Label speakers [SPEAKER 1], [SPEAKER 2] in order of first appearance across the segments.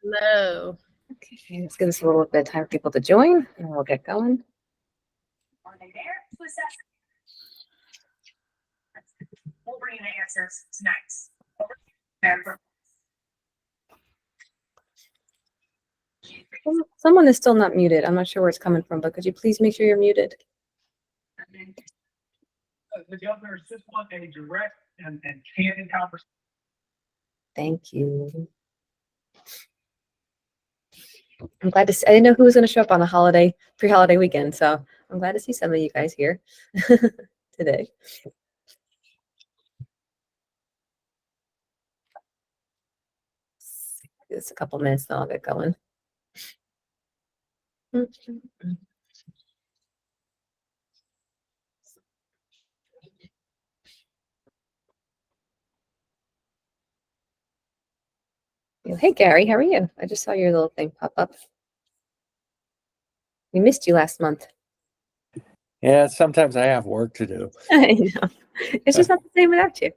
[SPEAKER 1] Hello.
[SPEAKER 2] Okay, let's give this a little bit of time for people to join, and we'll get going.
[SPEAKER 3] We'll bring you the answers tonight.
[SPEAKER 2] Someone is still not muted. I'm not sure where it's coming from, but could you please make sure you're muted?
[SPEAKER 3] The governors just want a direct and candid conversation.
[SPEAKER 2] Thank you. I'm glad to see, I didn't know who was going to show up on the pre-holiday weekend, so I'm glad to see some of you guys here today. Just a couple minutes, then I'll get going. Hey, Gary, how are you? I just saw your little thing pop up. We missed you last month.
[SPEAKER 4] Yeah, sometimes I have work to do.
[SPEAKER 2] I know. It's just not the same without you.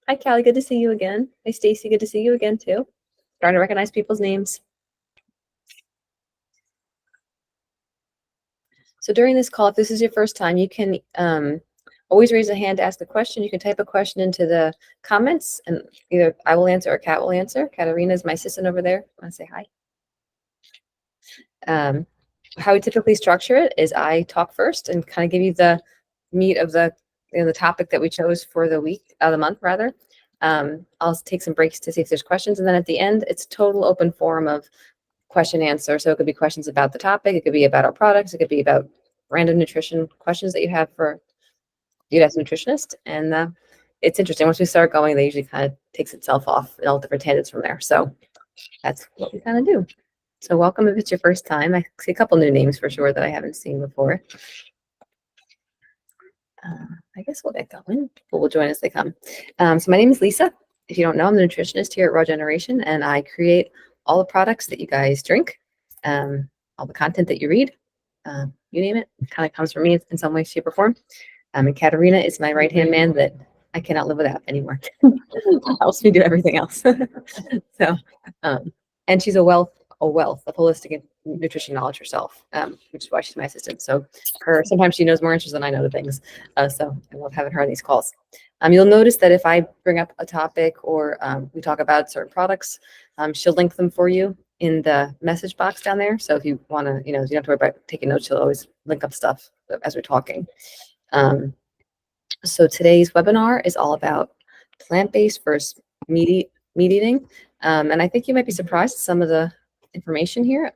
[SPEAKER 2] Hi, Callie. Good to see you again. Hey, Stacy. Good to see you again, too. Starting to recognize people's names. So during this call, if this is your first time, you can always raise a hand to ask a question. You can type a question into the comments, and either I will answer or Kat will answer. Katarina is my assistant over there. I want to say hi. How we typically structure it is I talk first and kind of give you the meat of the topic that we chose for the week, the month rather. I'll take some breaks to see if there's questions, and then at the end, it's a total open forum of question answer. So it could be questions about the topic, it could be about our products, it could be about random nutrition questions that you have for you as a nutritionist. And it's interesting. Once we start going, they usually kind of takes itself off in all different tangents from there. So that's what we kind of do. So welcome if it's your first time. I see a couple new names for sure that I haven't seen before. I guess we'll get going. People will join as they come. So my name is Lisa. If you don't know, I'm the nutritionist here at Raw Generation, and I create all the products that you guys drink, all the content that you read, you name it, kind of comes from me in some way, shape, or form. And Katarina is my right-hand man that I cannot live without anymore. Helps me do everything else. So, and she's a wealth of holistic nutrition knowledge herself, which is why she's my assistant. So sometimes she knows more answers than I know the things. So I love having her on these calls. You'll notice that if I bring up a topic or we talk about certain products, she'll link them for you in the message box down there. So if you want to, you don't have to worry about taking notes, she'll always link up stuff as we're talking. So today's webinar is all about plant-based versus meat eating. And I think you might be surprised at some of the information here.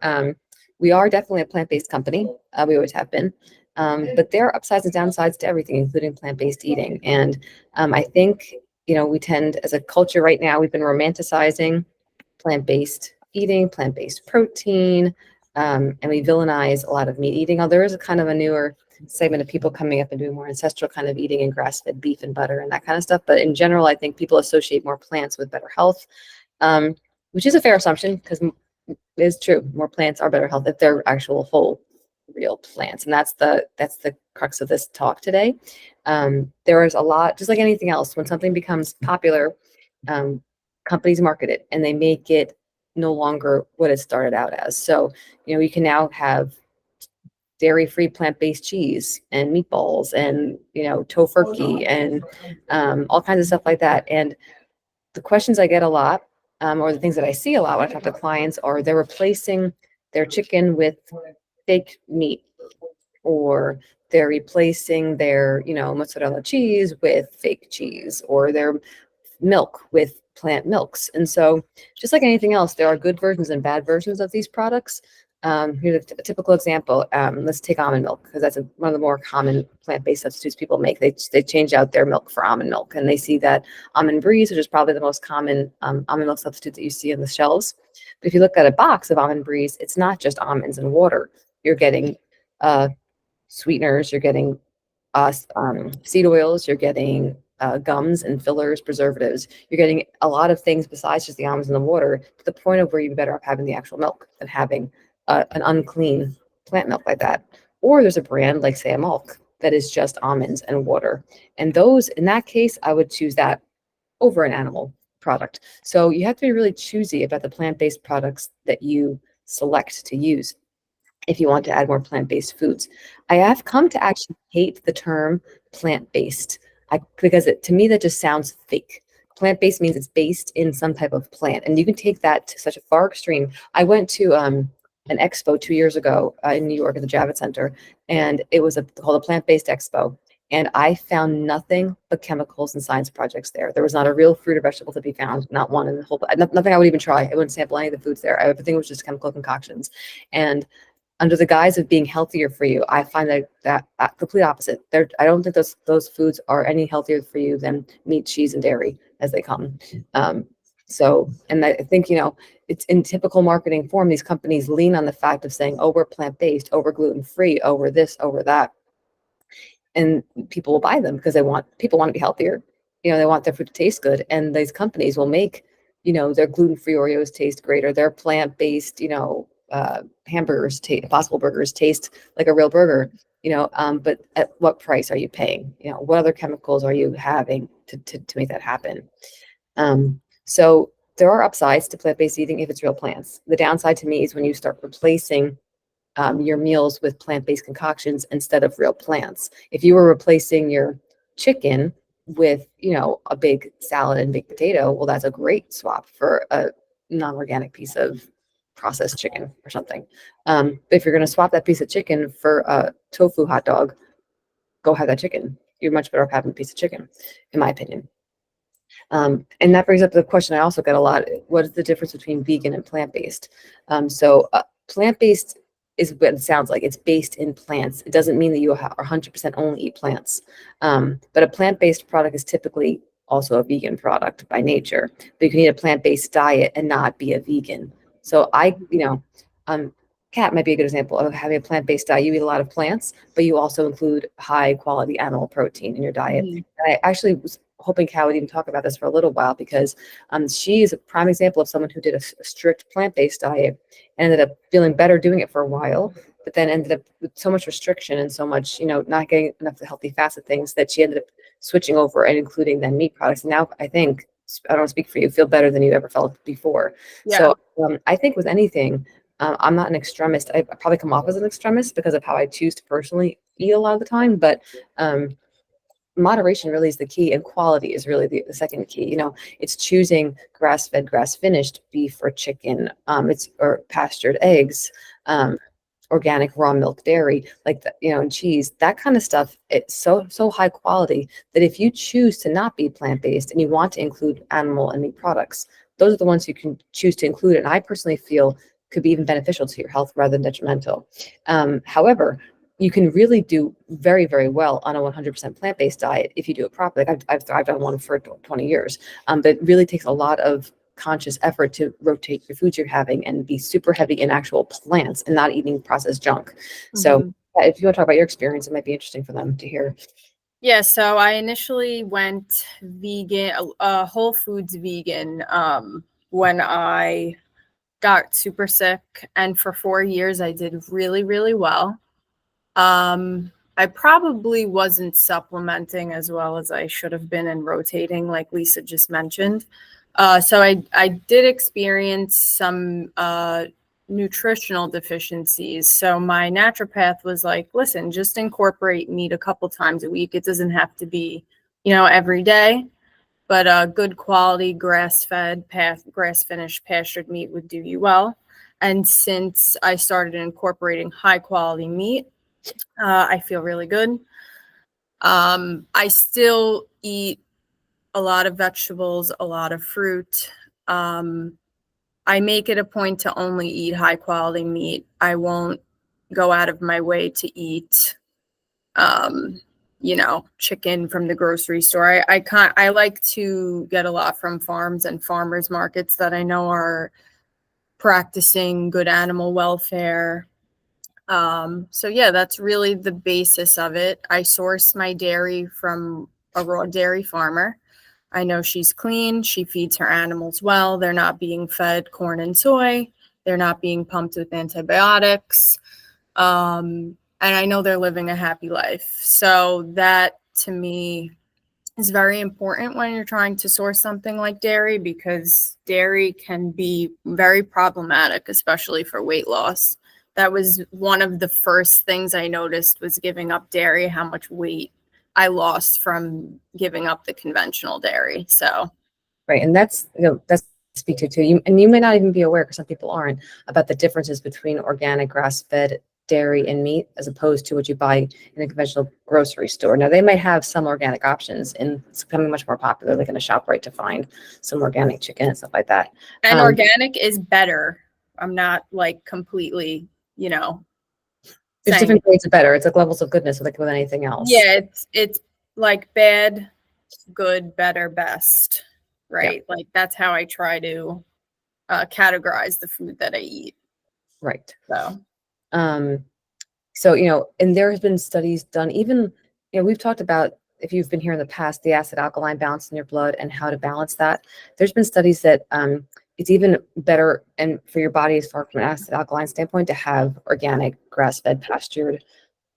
[SPEAKER 2] We are definitely a plant-based company. We always have been. But there are upsides and downsides to everything, including plant-based eating. And I think, we tend, as a culture right now, we've been romanticizing plant-based eating, plant-based protein, and we villainize a lot of meat eating. There is a kind of a newer segment of people coming up and doing more ancestral kind of eating and grass-fed beef and butter and that kind of stuff. But in general, I think people associate more plants with better health, which is a fair assumption because it is true. More plants are better health if they're actual whole, real plants. And that's the crux of this talk today. There is a lot, just like anything else, when something becomes popular, companies market it and they make it no longer what it started out as. So, you can now have dairy-free plant-based cheese and meatballs and, tofurkey and all kinds of stuff like that. And the questions I get a lot, or the things that I see a lot when I talk to clients, are they're replacing their chicken with fake meat, or they're replacing their, mozzarella cheese with fake cheese, or their milk with plant milks. And so just like anything else, there are good versions and bad versions of these products. Here's a typical example. Let's take almond milk, because that's one of the more common plant-based substitutes people make. They change out their milk for almond milk, and they see that Almond Breeze, which is probably the most common almond milk substitute that you see on the shelves. But if you look at a box of Almond Breeze, it's not just almonds and water. You're getting sweeteners, you're getting seed oils, you're getting gums and fillers, preservatives. You're getting a lot of things besides just the almonds and the water, to the point of where you'd be better off having the actual milk than having an unclean plant milk like that. Or there's a brand like, say, a milk that is just almonds and water. And those, in that case, I would choose that over an animal product. So you have to be really choosy about the plant-based products that you select to use if you want to add more plant-based foods. I have come to actually hate the term plant-based because to me that just sounds fake. Plant-based means it's based in some type of plant, and you can take that to such a far extreme. I went to an expo 2 years ago in New York at the Javits Center, and it was called a plant-based expo. And I found nothing but chemicals and science projects there. There was not a real fruit or vegetable to be found, not one in the whole, nothing I would even try. I wouldn't sample any of the foods there. Everything was just chemical concoctions. And under the guise of being healthier for you, I find that complete opposite. I don't think those foods are any healthier for you than meat, cheese, and dairy as they come. And I think, it's in typical marketing form, these companies lean on the fact of saying, oh, we're plant-based, oh, we're gluten-free, oh, we're this, oh, we're that. And people will buy them because people want to be healthier. They want their food to taste good. And these companies will make, their gluten-free Oreos taste great, or their plant-based, hamburgers, Possible Burgers taste like a real burger, but at what price are you paying? What other chemicals are you having to make that happen? So there are upsides to plant-based eating if it's real plants. The downside to me is when you start replacing your meals with plant-based concoctions instead of real plants. If you were replacing your chicken with, a big salad and baked potato, well, that's a great swap for a non-organic piece of processed chicken or something. But if you're going to swap that piece of chicken for a tofu hot dog, go have that chicken. You're much better off having a piece of chicken, in my opinion. And that brings up the question I also get a lot. What is the difference between vegan and plant-based? Plant-based is what it sounds like. It's based in plants. It doesn't mean that you are 100% only eat plants. But a plant-based product is typically also a vegan product by nature. But you can eat a plant-based diet and not be a vegan. So cat might be a good example of having a plant-based diet. You eat a lot of plants, but you also include high quality animal protein in your diet. And I actually was hoping Kat would even talk about this for a little while, because she is a prime example of someone who did a strict plant-based diet and ended up feeling better doing it for a while, but then ended up with so much restriction and so much, not getting enough of the healthy fats and things, that she ended up switching over and including then meat products. And now I think, I don't speak for you, feel better than you ever felt before. Yeah. So I think with anything, I'm not an extremist. I probably come off as an extremist because of how I choose to personally eat a lot of the time, but moderation really is the key, and quality is really the second key. It's choosing grass-fed, grass-finished beef or chicken, or pastured eggs, organic raw milk dairy, like that, and cheese, that kind of stuff. It's so high quality that if you choose to not be plant-based and you want to include animal and meat products, those are the ones you can choose to include. And I personally feel could be even beneficial to your health rather than detrimental. However, you can really do very, very well on a 100% plant-based diet if you do it properly. I've thrived on one for 20 years, but it really takes a lot of conscious effort to rotate your foods you're having and be super heavy in actual plants and not eating processed junk. So if you want to talk about your experience, it might be interesting for them to hear.
[SPEAKER 1] Yeah, so I initially went vegan, Whole Foods vegan, when I got super sick, and for 4 years I did really, really well. I probably wasn't supplementing as well as I should have been and rotating, like Lisa just mentioned. So I did experience some nutritional deficiencies. So my naturopath was like, listen, just incorporate meat a couple times a week. It doesn't have to be, every day, but good quality grass-fed, grass-finished pastured meat would do you well. And since I started incorporating high-quality meat, I feel really good. I still eat a lot of vegetables, a lot of fruit. I make it a point to only eat high-quality meat. I won't go out of my way to eat chicken from the grocery store. I like to get a lot from farms and farmers markets that I know are practicing good animal welfare. So yeah, that's really the basis of it. I source my dairy from a raw dairy farmer. I know she's clean. She feeds her animals well. They're not being fed corn and soy. They're not being pumped with antibiotics. And I know they're living a happy life. So that, to me, is very important when you're trying to source something like dairy, because dairy can be very problematic, especially for weight loss. That was one of the first things I noticed, was giving up dairy, how much weight I lost from giving up the conventional dairy. So,
[SPEAKER 2] Right. And that's, that's speak to too. You may not even be aware, because some people aren't, about the differences between organic grass-fed dairy and meat as opposed to what you buy in a conventional grocery store. Now, they might have some organic options, and it's becoming much more popular, like in a ShopRite, to find some organic chicken and stuff like that.
[SPEAKER 1] and organic is better. I'm not like completely,
[SPEAKER 2] There's
[SPEAKER 1] saying
[SPEAKER 2] different grades of better. It's like levels of goodness, like with anything else.
[SPEAKER 1] yeah, it's like bad, good, better, best, right? Like that's how I try to categorize the food that I eat.
[SPEAKER 2] Right.
[SPEAKER 1] So
[SPEAKER 2] So, and there has been studies done, even, we've talked about, if you've been here in the past, the acid alkaline balance in your blood and how to balance that. There's been studies that it's even better and for your body, as far from an acid alkaline standpoint, to have organic, grass-fed, pastured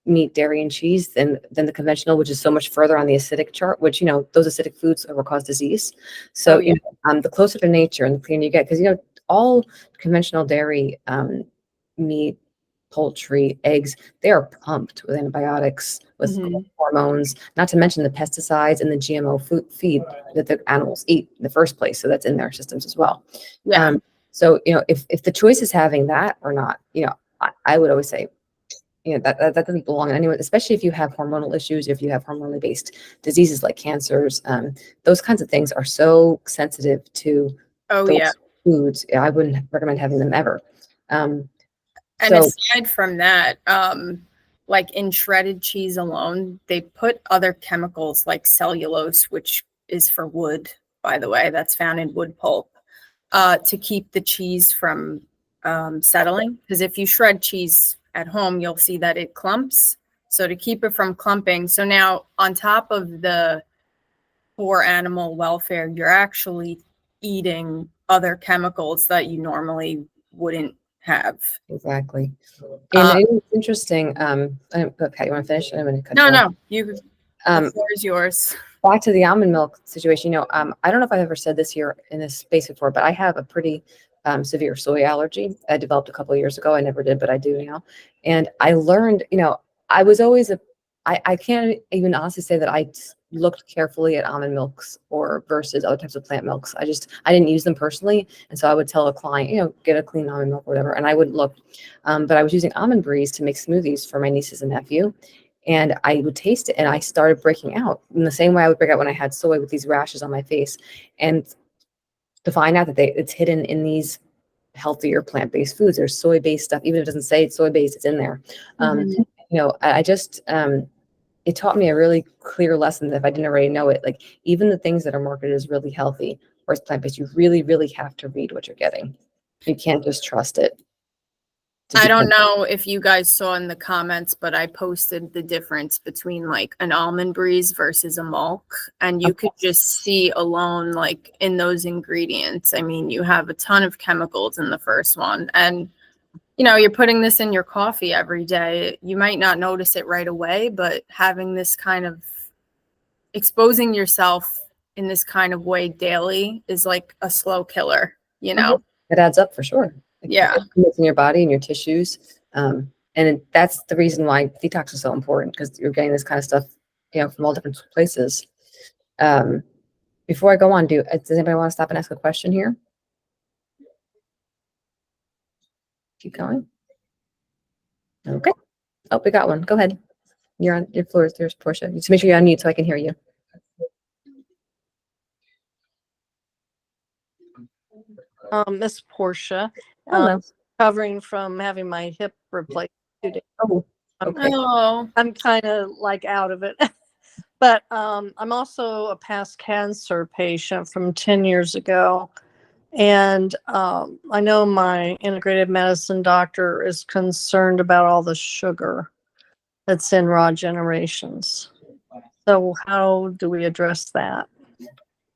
[SPEAKER 2] meat, dairy, and cheese than the conventional, which is so much further on the acidic chart, which, those acidic foods will cause disease. So, the closer to nature and the cleaner you get, because, all conventional dairy, meat, poultry, eggs, they are pumped with antibiotics, with hormones, not to mention the pesticides and the GMO food feed that the animals eat in the first place. So that's in their systems as well.
[SPEAKER 1] yeah.
[SPEAKER 2] So, if the choice is having that or not, I would always say, that doesn't belong in anyone, especially if you have hormonal issues, if you have hormonally based diseases like cancers. Those kinds of things are so sensitive to those foods. I wouldn't recommend having them ever.
[SPEAKER 1] And
[SPEAKER 2] So,
[SPEAKER 1] aside from that, like in shredded cheese alone, they put other chemicals like cellulose, which is for wood, by the way, that's found in wood pulp, to keep the cheese from settling. Because if you shred cheese at home, you'll see that it clumps. So to keep it from clumping. So now on top of the poor animal welfare, you're actually eating other chemicals that you normally wouldn't have.
[SPEAKER 2] exactly. And it's interesting. Okay, you want to finish? I'm going to cut you off.
[SPEAKER 1] No, the floor is yours.
[SPEAKER 2] Back to the almond milk situation. I don't know if I've ever said this here in this space before, but I have a pretty severe soy allergy. I developed a couple of years ago. I never did, but I do now. And I learned, I was always I can't even honestly say that I looked carefully at almond milks or versus other types of plant milks. I didn't use them personally. And so I would tell a client, get a clean almond milk or whatever. And I wouldn't look, but I was using almond breeze to make smoothies for my nieces and nephew. And I would taste it and I started breaking out in the same way I would break out when I had soy, with these rashes on my face. And to find out that it's hidden in these healthier plant-based foods. There's soy-based stuff, even if it doesn't say it's soy-based, it's in there. I just, it taught me a really clear lesson that if I didn't already know it, like even the things that are marketed as really healthy or as plant-based, you really, really have to read what you're getting. You can't just trust it.
[SPEAKER 1] I don't know if you guys saw in the comments, but I posted the difference between like an almond breeze versus a milk. And you could just see alone, like in those ingredients. I mean, you have a ton of chemicals in the first one. And, you're putting this in your coffee every day. You might not notice it right away, but having this kind of exposing yourself in this kind of way daily is like a slow killer,
[SPEAKER 2] It adds up for sure. It's in your body and your tissues. That's the reason why detox is so important, because you're getting this kind of stuff, from all different places. Before I go on, does anybody want to stop and ask a question here? Keep going. Okay. Oh, we got one. Go ahead. You're on your floor. There's Portia. Just make sure you're on mute so I can hear you.
[SPEAKER 5] Miss Portia,
[SPEAKER 2] Hello.
[SPEAKER 5] recovering from having my hip replaced today.
[SPEAKER 2] Oh, okay.
[SPEAKER 5] I'm kind of like out of it, but I'm also a past cancer patient from 10 years ago. And I know my integrative medicine doctor is concerned about all the sugar that's in raw generations. So how do we address that?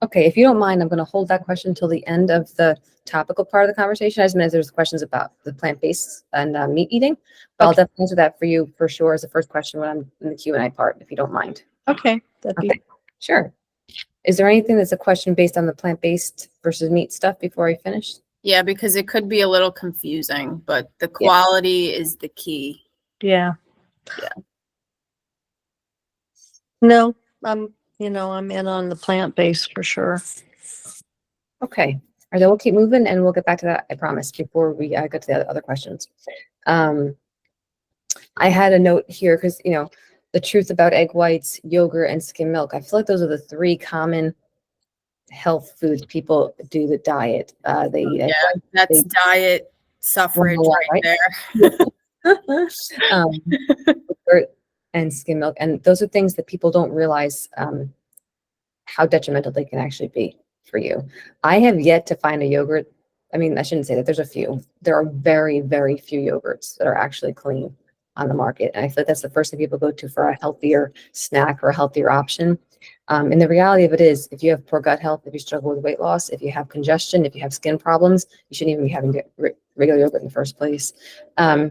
[SPEAKER 2] Okay, if you don't mind, I'm going to hold that question until the end of the topical part of the conversation. I just meant there's questions about the plant-based and meat eating, but I'll definitely answer that for you for sure as the first question when I'm in the Q&A part, if you don't mind.
[SPEAKER 5] Okay, that'd be
[SPEAKER 2] Sure. Is there anything that's a question based on the plant-based versus meat stuff before I finish?
[SPEAKER 1] Yeah, because it could be a little confusing, but the
[SPEAKER 2] Yeah.
[SPEAKER 1] quality is the key.
[SPEAKER 5] Yeah.
[SPEAKER 1] Yeah.
[SPEAKER 5] No, I'm in on the plant-based for sure.
[SPEAKER 2] Okay. All right, then we'll keep moving and we'll get back to that, I promise, before we go to the other questions. I had a note here because, the truth about egg whites, yogurt, and skim milk. I feel like those are the three common health foods people do the diet. They eat egg
[SPEAKER 1] Yeah, that's diet suffrage
[SPEAKER 2] one,
[SPEAKER 1] right
[SPEAKER 2] right?
[SPEAKER 1] there.
[SPEAKER 2] Yogurt and skim milk. And those are things that people don't realize how detrimental they can actually be for you. I have yet to find a yogurt. I mean, I shouldn't say that. There's a few. There are very, very few yogurts that are actually clean on the market. And I feel like that's the first thing people go to for a healthier snack or a healthier option. And the reality of it is, if you have poor gut health, if you struggle with weight loss, if you have congestion, if you have skin problems, you shouldn't even be having regular yogurt in the first place. But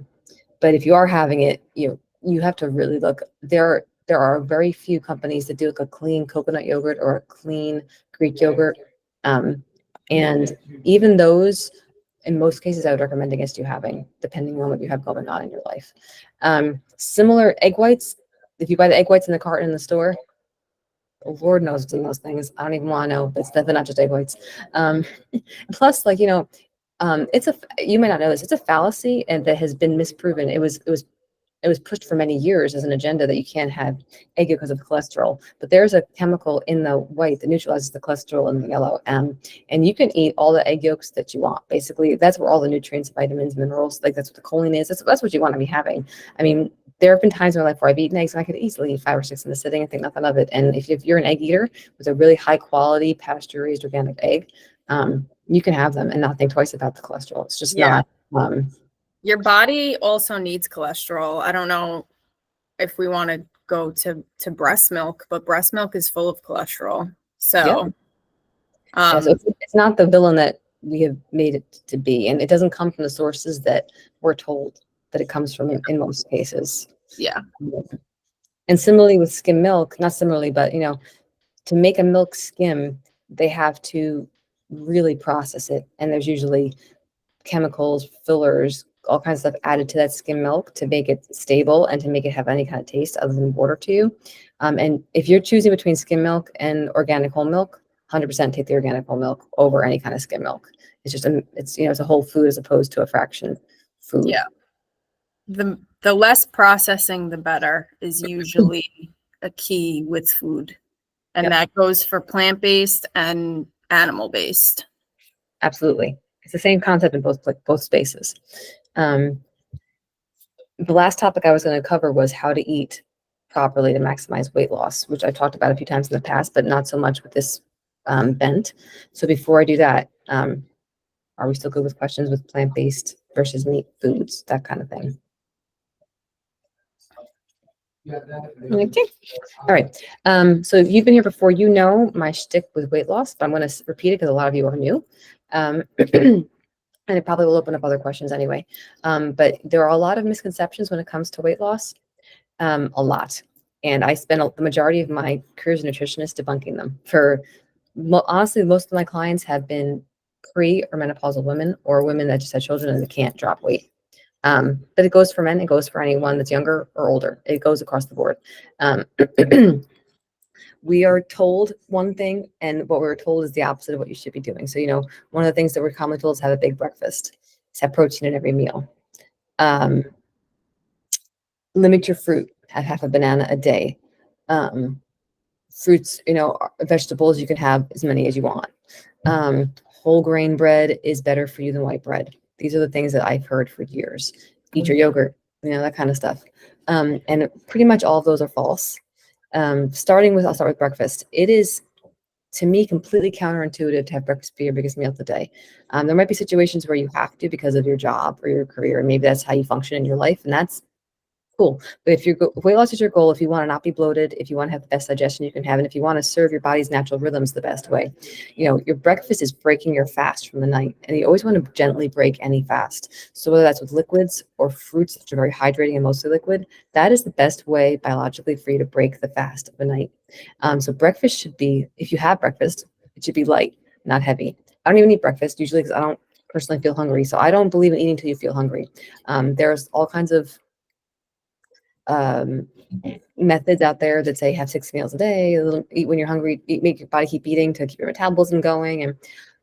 [SPEAKER 2] if you are having it, you have to really look. There are very few companies that do like a clean coconut yogurt or a clean Greek yogurt. And even those, in most cases, I would recommend against you having, depending on what you have going on in your life. Similar egg whites, if you buy the egg whites in the carton in the store, Lord knows what's in those things. I don't even want to know. It's definitely not just egg whites. Plus, like, you might not know this. It's a fallacy, and that has been misproven. It was pushed for many years as an agenda that you can't have egg yolk because of cholesterol. But there's a chemical in the white that neutralizes the cholesterol in the yellow. And you can eat all the egg yolks that you want. Basically, that's where all the nutrients, vitamins, minerals, like that's what the choline is. That's what you want to be having. I mean, there have been times in my life where I've eaten eggs and I could easily eat 5 or 6 in the sitting and think nothing of it. And if you're an egg eater with a really high quality pasture raised organic egg, you can have them and not think twice about the cholesterol. It's just not.
[SPEAKER 1] Your body also needs cholesterol. I don't know if we want to go to breast milk, but breast milk is full of cholesterol. So,
[SPEAKER 2] so it's not the villain that we have made it to be. And it doesn't come from the sources that we're told that it comes from in most cases.
[SPEAKER 1] Yeah.
[SPEAKER 2] And similarly with skim milk, not similarly, but, to make a milk skim, they have to really process it. And there's usually chemicals, fillers, all kinds of stuff added to that skim milk to make it stable and to make it have any kind of taste other than water to you. And if you're choosing between skim milk and organic whole milk, 100% take the organic whole milk over any kind of skim milk. It's just it's a whole food as opposed to a fraction food.
[SPEAKER 1] Yeah. The less processing, the better is usually a key with food. And that goes for plant-based and animal-based.
[SPEAKER 2] Absolutely. It's the same concept in both spaces. The last topic I was going to cover was how to eat properly to maximize weight loss, which I talked about a few times in the past, but not so much with this bent. So before I do that, are we still good with questions with plant-based versus meat foods, that kind of thing? Okay. All right. So if you've been here before, my shtick with weight loss, but I'm going to repeat it because a lot of you are new. And it probably will open up other questions anyway. But there are a lot of misconceptions when it comes to weight loss, a lot. And I spent the majority of my career as a nutritionist debunking them. Honestly, most of my clients have been pre or menopausal women or women that just had children and they can't drop weight. But it goes for men, it goes for anyone that's younger or older. It goes across the board. We are told one thing, and what we're told is the opposite of what you should be doing. So, one of the things that we're commonly told is have a big breakfast, is have protein in every meal. Limit your fruit, have half a banana a day. Fruits, vegetables, you can have as many as you want. Whole grain bread is better for you than white bread. These are the things that I've heard for years. Eat your yogurt, that kind of stuff. And pretty much all of those are false. I'll start with breakfast. It is, to me, completely counterintuitive to have breakfast be your biggest meal of the day. There might be situations where you have to because of your job or your career, and maybe that's how you function in your life, and that's Cool. But if if weight loss is your goal, if you want to not be bloated, if you want to have the best digestion you can have, and if you want to serve your body's natural rhythms the best way, your breakfast is breaking your fast from the night. And you always want to gently break any fast. So whether that's with liquids or fruits, which are very hydrating and mostly liquid, that is the best way biologically for you to break the fast of the night. So breakfast should be, if you have breakfast, it should be light, not heavy. I don't even eat breakfast usually because I don't personally feel hungry. So I don't believe in eating until you feel hungry. There's all kinds of methods out there that say have 6 meals a day, eat when you're hungry, make your body keep eating to keep your metabolism going.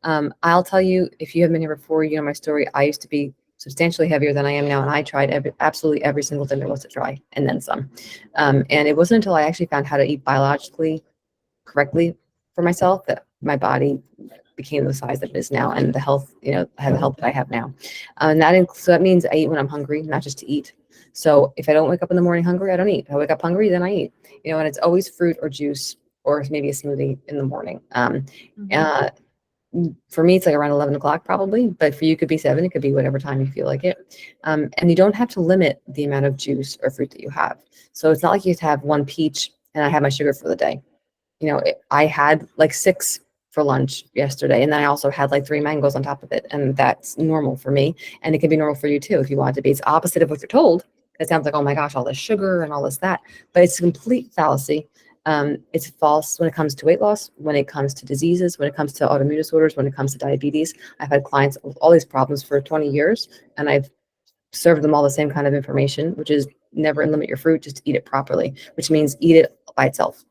[SPEAKER 2] And I'll tell you, if you haven't been here before, you know my story. I used to be substantially heavier than I am now, and I tried absolutely every single thing there was to try, and then some. And it wasn't until I actually found how to eat biologically correctly for myself that my body became the size that it is now, and the health, I have the health that I have now. So that means I eat when I'm hungry, not just to eat. So if I don't wake up in the morning hungry, I don't eat. If I wake up hungry, then I eat. And it's always fruit or juice or maybe a smoothie in the morning. For me, it's like around 11 o'clock probably, but for you, it could be 7. It could be whatever time you feel like it. And you don't have to limit the amount of juice or fruit that you have. So it's not like you have to have 1 peach and I have my sugar for the day. I had like 6 for lunch yesterday, and then I also had like 3 mangoes on top of it, and that's normal for me, and it can be normal for you too if you want it to be. It's opposite of what you're told. It sounds like, oh my gosh, all this sugar and all this that, but it's a complete fallacy. It's false when it comes to weight loss, when it comes to diseases, when it comes to autoimmune disorders, when it comes to diabetes. I've had clients with all these problems for 20 years, and I've served them all the same kind of information, which is never limit your fruit, just eat it properly, which means eat it by itself.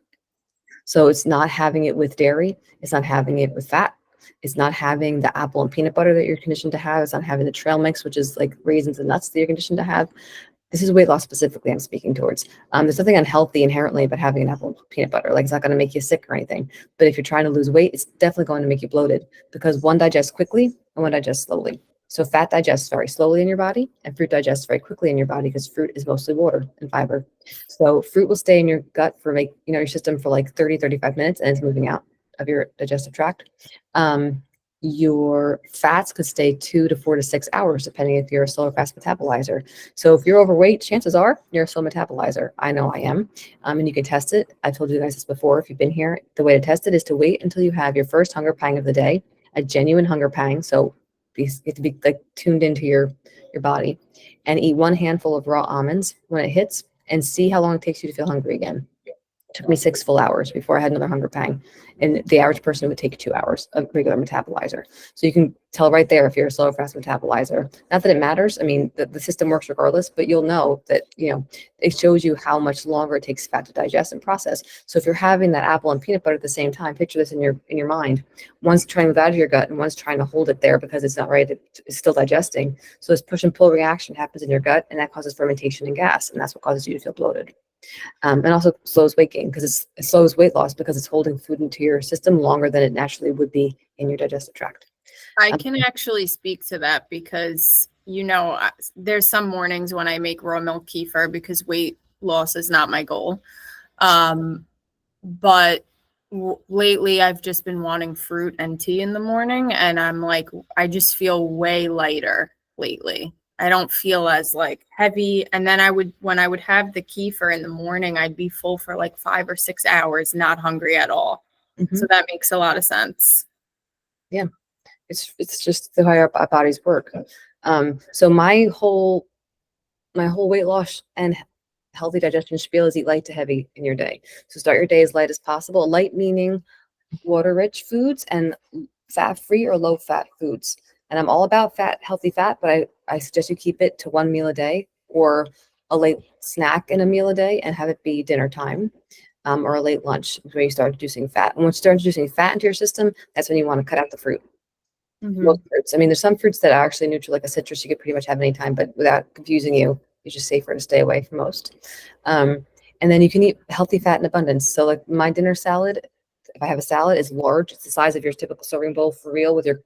[SPEAKER 2] So it's not having it with dairy. It's not having it with fat. It's not having the apple and peanut butter that you're conditioned to have. It's not having the trail mix, which is like raisins and nuts that you're conditioned to have. This is weight loss specifically I'm speaking towards. There's nothing unhealthy inherently about having an apple and peanut butter. Like, it's not going to make you sick or anything. But if you're trying to lose weight, it's definitely going to make you bloated because one digests quickly and one digests slowly. So fat digests very slowly in your body, and fruit digests very quickly in your body because fruit is mostly water and fiber. So fruit will stay in your gut for your system for like 30, 35 minutes, and it's moving out of your digestive tract. Your fats could stay 2 to 4 to 6 hours, depending if you're a slow or fast metabolizer. So if you're overweight, chances are you're a slow metabolizer. I know I am. And you can test it. I've told you guys this before. If you've been here, the way to test it is to wait until you have your first hunger pang of the day, a genuine hunger pang. So you have to be like tuned into your body, and eat 1 handful of raw almonds when it hits, and see how long it takes you to feel hungry again. It took me 6 full hours before I had another hunger pang, and the average person would take 2 hours of regular metabolizer. So you can tell right there if you're a slow or fast metabolizer. Not that it matters. I mean, the system works regardless, but you'll know that, it shows you how much longer it takes fat to digest and process. So if you're having that apple and peanut butter at the same time, picture this in your mind. One's trying to move out of your gut and one's trying to hold it there because it's not ready it's still digesting. So this push and pull reaction happens in your gut, and that causes fermentation and gas, and that's what causes you to feel bloated. And also slows weight gain because it slows weight loss because it's holding food into your system longer than it naturally would be in your digestive tract.
[SPEAKER 1] I can actually speak to that because, there's some mornings when I make raw milk kefir because weight loss is not my goal. But lately I've just been wanting fruit and tea in the morning, and I'm like, I just feel way lighter lately. I don't feel as like heavy. And then when I would have the kefir in the morning, I'd be full for like 5 or 6 hours, not hungry at all. Mm-hmm. So that makes a lot of sense.
[SPEAKER 2] Yeah. It's just the way our bodies work. So my whole weight loss and healthy digestion spiel is eat light to heavy in your day. So start your day as light as possible. Light meaning water-rich foods and fat-free or low-fat foods. And I'm all about healthy fat, but I suggest you keep it to 1 meal a day or a late snack in a meal a day and have it be dinner time, or a late lunch where you start reducing fat. And once you start introducing fat into your system, that's when you want to cut out the fruit. Mm-hmm. Most fruits. I mean, there's some fruits that are actually neutral, like a citrus you could pretty much have anytime, but without confusing you, it's just safer to stay away from most. And then you can eat healthy fat in abundance. So like my dinner salad, if I have a salad, is large. It's the size of your typical serving bowl for real with your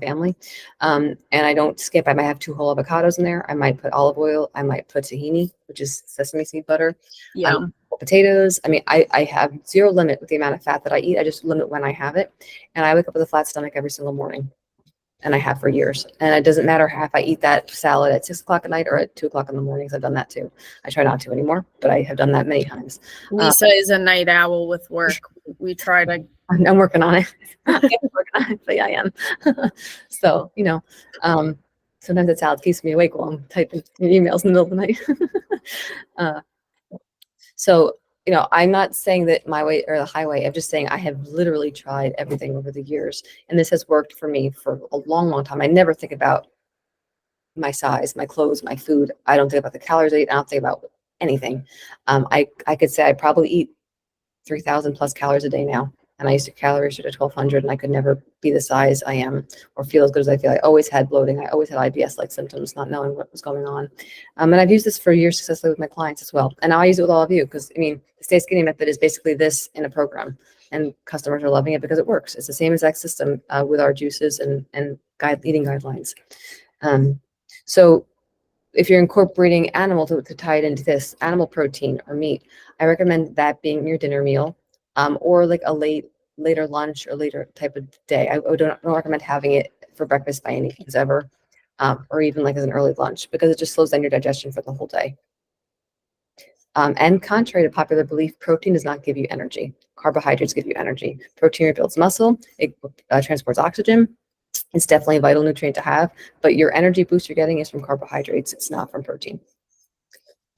[SPEAKER 2] family. And I don't skip. I might have 2 whole avocados in there. I might put olive oil. I might put tahini, which is sesame seed butter. Yeah. Potatoes. I mean, I have 0 limit with the amount of fat that I eat. I just limit when I have it. And I wake up with a flat stomach every single morning. and I have for years. And it doesn't matter if I eat that salad at 6 o'clock at night or at 2 o'clock in the mornings. I've done that too. I try not to anymore, but I have done that many times.
[SPEAKER 1] Lisa is a night owl with work. We try to.
[SPEAKER 2] I'm working on it. I'm working on it, but yeah, I am. So, sometimes that salad keeps me awake while I'm typing emails in the middle of the night. So, I'm not saying that my way or the highway. I'm just saying I have literally tried everything over the years, and this has worked for me for a long, long time. I never think about my size, my clothes, my food. I don't think about the calories I eat. I don't think about anything. I could say I probably eat 3,000 plus calories a day now. And I used to calorie restrict at 1,200, and I could never be the size I am or feel as good as I feel. I always had bloating. I always had IBS-like symptoms, not knowing what was going on. And I've used this for years successfully with my clients as well. And now I use it with all of you because, the Stay Skinny method is basically this in a program, and customers are loving it because it works. It's the same exact system with our juices and eating guidelines. So if you're incorporating animal to tie it into this, animal protein or meat, I recommend that being your dinner meal. Or like a later lunch or later type of day. I don't recommend having it for breakfast by any means ever, or even like as an early lunch, because it just slows down your digestion for the whole day. And contrary to popular belief, protein does not give you energy. Carbohydrates give you energy. Protein rebuilds muscle. It transports oxygen. It's definitely a vital nutrient to have, but your energy boost you're getting is from carbohydrates. It's not from protein.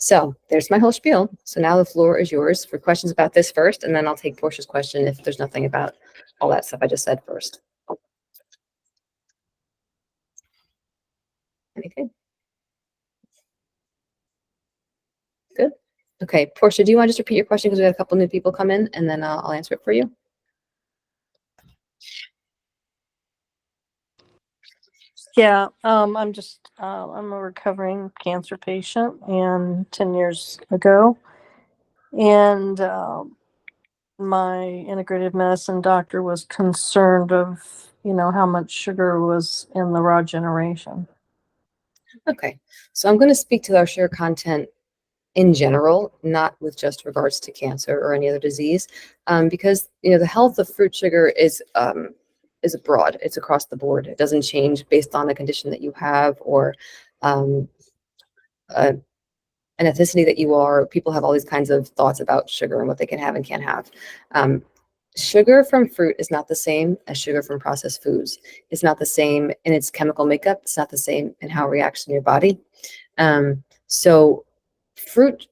[SPEAKER 2] So there's my whole spiel. So now the floor is yours for questions about this first, and then I'll take Portia's question if there's nothing about all that stuff I just said first. Anything? Good. Okay, Portia, do you want to just repeat your question because we had a couple new people come in, and then I'll answer it for you?
[SPEAKER 5] Yeah, I'm a recovering cancer patient, and 10 years ago, and my integrative medicine doctor was concerned of, how much sugar was in the raw generation.
[SPEAKER 2] Okay, so I'm going to speak to our sugar content in general, not with just regards to cancer or any other disease, because the health of fruit sugar is broad. It's across the board. It doesn't change based on the condition that you have or an ethnicity that you are. People have all these kinds of thoughts about sugar and what they can have and can't have. Sugar from fruit is not the same as sugar from processed foods. It's not the same in its chemical makeup. It's not the same in how it reacts in your body. So fruit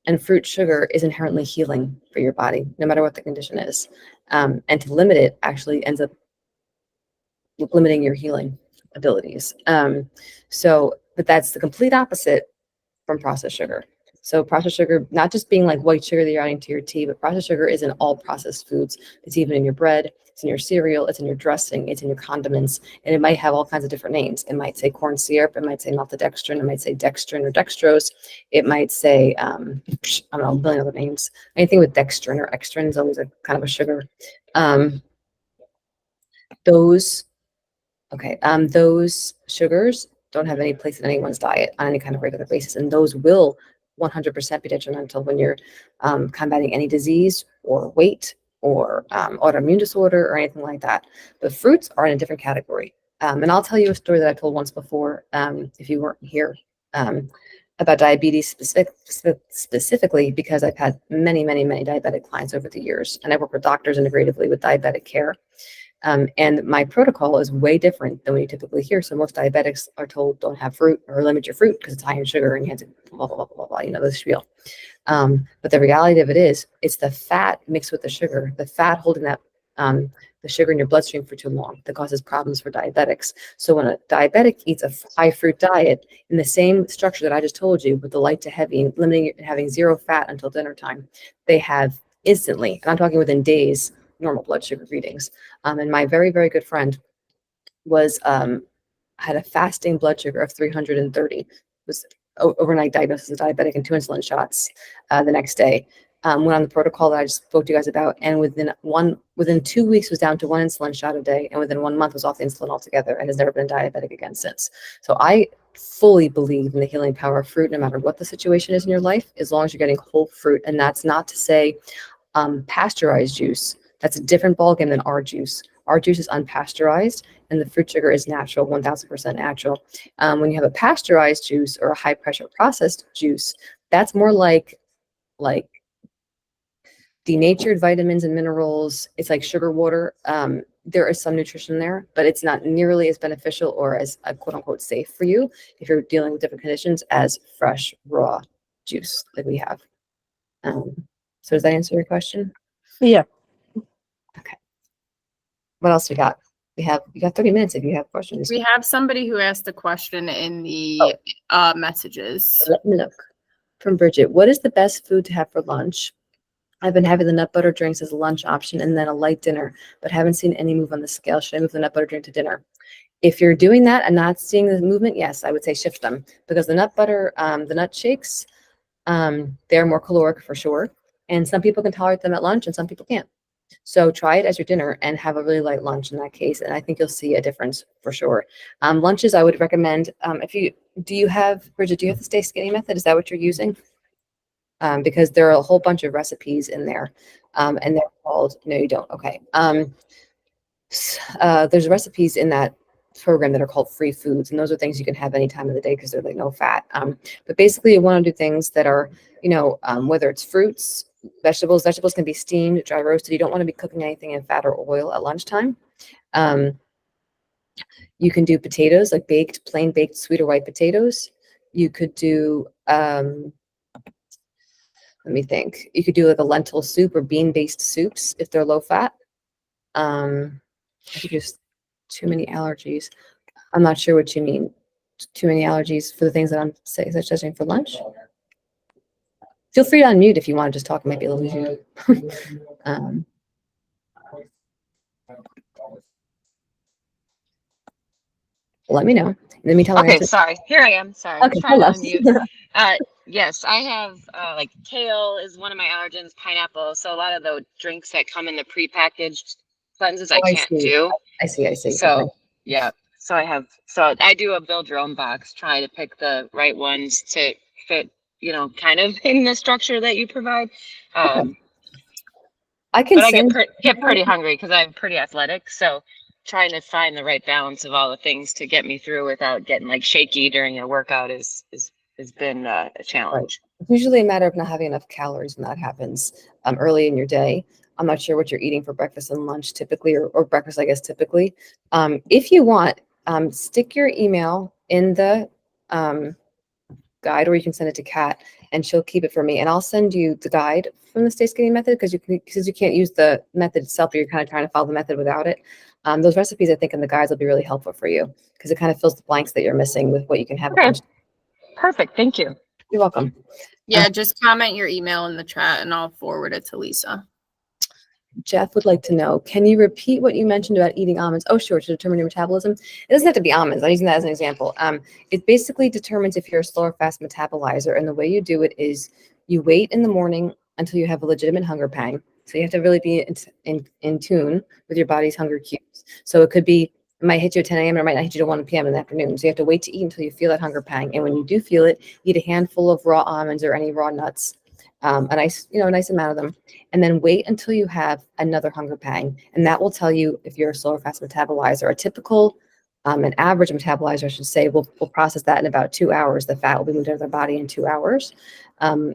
[SPEAKER 2] and fruit sugar is inherently healing for your body, no matter what the condition is. And to limit it actually ends up limiting your healing abilities. But that's the complete opposite from processed sugar. So processed sugar, not just being like white sugar that you're adding to your tea, but processed sugar is in all processed foods. It's even in your bread, it's in your cereal, it's in your dressing, it's in your condiments, and it might have all kinds of different names. It might say corn syrup, it might say maltodextrin, it might say dextrin or dextrose, it might say, I don't know, a million other names. Anything with dextrin or extrin is always a kind of a sugar. Those sugars don't have any place in anyone's diet on any kind of regular basis, and those will 100% be detrimental when you're combating any disease or weight or autoimmune disorder or anything like that. But fruits are in a different category. And I'll tell you a story that I told once before, if you weren't here, about diabetes specifically, because I've had many, many, many diabetic clients over the years, and I work with doctors integratively with diabetic care. And my protocol is way different than what you typically hear. So most diabetics are told don't have fruit or limit your fruit because it's high in sugar and you have to blah, blah, blah, blah, blah, the spiel. But the reality of it is, it's the fat mixed with the sugar, the fat holding that the sugar in your bloodstream for too long that causes problems for diabetics. So when a diabetic eats a high fruit diet in the same structure that I just told you, with the light to heavy and limiting it and having zero fat until dinner time, they have instantly, and I'm talking within days, normal blood sugar readings. And my very, very good friend was had a fasting blood sugar of 330. Was overnight diagnosis as a diabetic and 2 insulin shots the next day. Went on the protocol that I just spoke to you guys about, and within 2 weeks was down to 1 insulin shot a day, and within 1 month was off the insulin altogether and has never been diabetic again since. So I fully believe in the healing power of fruit, no matter what the situation is in your life, as long as you're getting whole fruit. And that's not to say pasteurized juice. That's a different ballgame than our juice. Our juice is unpasteurized, and the fruit sugar is natural, 1000% natural. When you have a pasteurized juice or a high pressure processed juice, that's more like denatured vitamins and minerals. It's like sugar water. There is some nutrition there, but it's not nearly as beneficial or as quote unquote safe for you if you're dealing with different conditions as fresh, raw juice like we have. So does that answer your question?
[SPEAKER 5] Yeah.
[SPEAKER 2] Okay. What else we got? We got 30 minutes if you have questions.
[SPEAKER 1] We have somebody who asked a question in the messages.
[SPEAKER 2] Let me look. From Bridget, what is the best food to have for lunch? I've been having the nut butter drinks as a lunch option and then a light dinner, but haven't seen any move on the scale. Should I move the nut butter drink to dinner? If you're doing that and not seeing the movement, yes, I would say shift them, because the nut butter, the nut shakes, they're more caloric for sure. And some people can tolerate them at lunch and some people can't. So try it as your dinner and have a really light lunch in that case. And I think you'll see a difference for sure. Lunches, I would recommend, Bridget, do you have the Stay Skinny method? Is that what you're using? Because there are a whole bunch of recipes in there, and they're called, no, you don't. Okay. There's recipes in that program that are called free foods, and those are things you can have any time of the day because they're like no fat. But basically you want to do things that are, whether it's fruits, vegetables can be steamed, dry roasted. You don't want to be cooking anything in fat or oil at lunchtime. You can do potatoes, like plain baked sweet or white potatoes. You could do, let me think. You could do like a lentil soup or bean-based soups if they're low fat. I think there's too many allergies. I'm not sure what you mean. Too many allergies for the things that I'm suggesting for lunch. Feel free to unmute if you want to just talk. It might be a little easier. Let me know. Let me tell
[SPEAKER 6] Okay, sorry. Here I am. Sorry.
[SPEAKER 2] Okay,
[SPEAKER 6] Trying to
[SPEAKER 2] hello.
[SPEAKER 6] unmute. Yes, I have like kale is one of my allergens, pineapple. So a lot of the drinks that come in the prepackaged cleanses I can't do.
[SPEAKER 2] I see.
[SPEAKER 6] So
[SPEAKER 2] Okay.
[SPEAKER 6] yeah. So I do a build your own box, try to pick the right ones to fit, kind of in the structure that you provide.
[SPEAKER 2] I can
[SPEAKER 6] But I
[SPEAKER 2] send
[SPEAKER 6] get pretty hungry because I'm pretty athletic. So trying to find the right balance of all the things to get me through without getting like shaky during a workout has been a challenge.
[SPEAKER 2] It's usually a matter of not having enough calories when that happens early in your day. I'm not sure what you're eating for breakfast and lunch typically, or breakfast, I guess, typically. If you want, stick your email in the guide, or you can send it to Kat and she'll keep it for me. And I'll send you the guide from the Stay Skinny method because you can't use the method itself, but you're kind of trying to follow the method without it. Those recipes, I think, in the guides will be really helpful for you because it kind of fills the blanks that you're missing with what you can have.
[SPEAKER 6] Okay. Perfect. Thank you.
[SPEAKER 2] You're welcome.
[SPEAKER 1] Yeah, just comment your email in the chat and I'll forward it to Lisa.
[SPEAKER 2] Jeff would like to know, can you repeat what you mentioned about eating almonds? Oh, sure, to determine your metabolism. It doesn't have to be almonds. I'm using that as an example. It basically determines if you're a slow or fast metabolizer. And the way you do it is you wait in the morning until you have a legitimate hunger pang. So you have to really be in tune with your body's hunger cues. So it might hit you at 10 a.m. or it might not hit you at 1 p.m. in the afternoon. So you have to wait to eat until you feel that hunger pang. And when you do feel it, eat a handful of raw almonds or any raw nuts. A nice amount of them, and then wait until you have another hunger pang, and that will tell you if you're a slow or fast metabolizer. A typical, an average metabolizer, I should say, will process that in about 2 hours. The fat will be moved out of their body in 2 hours, and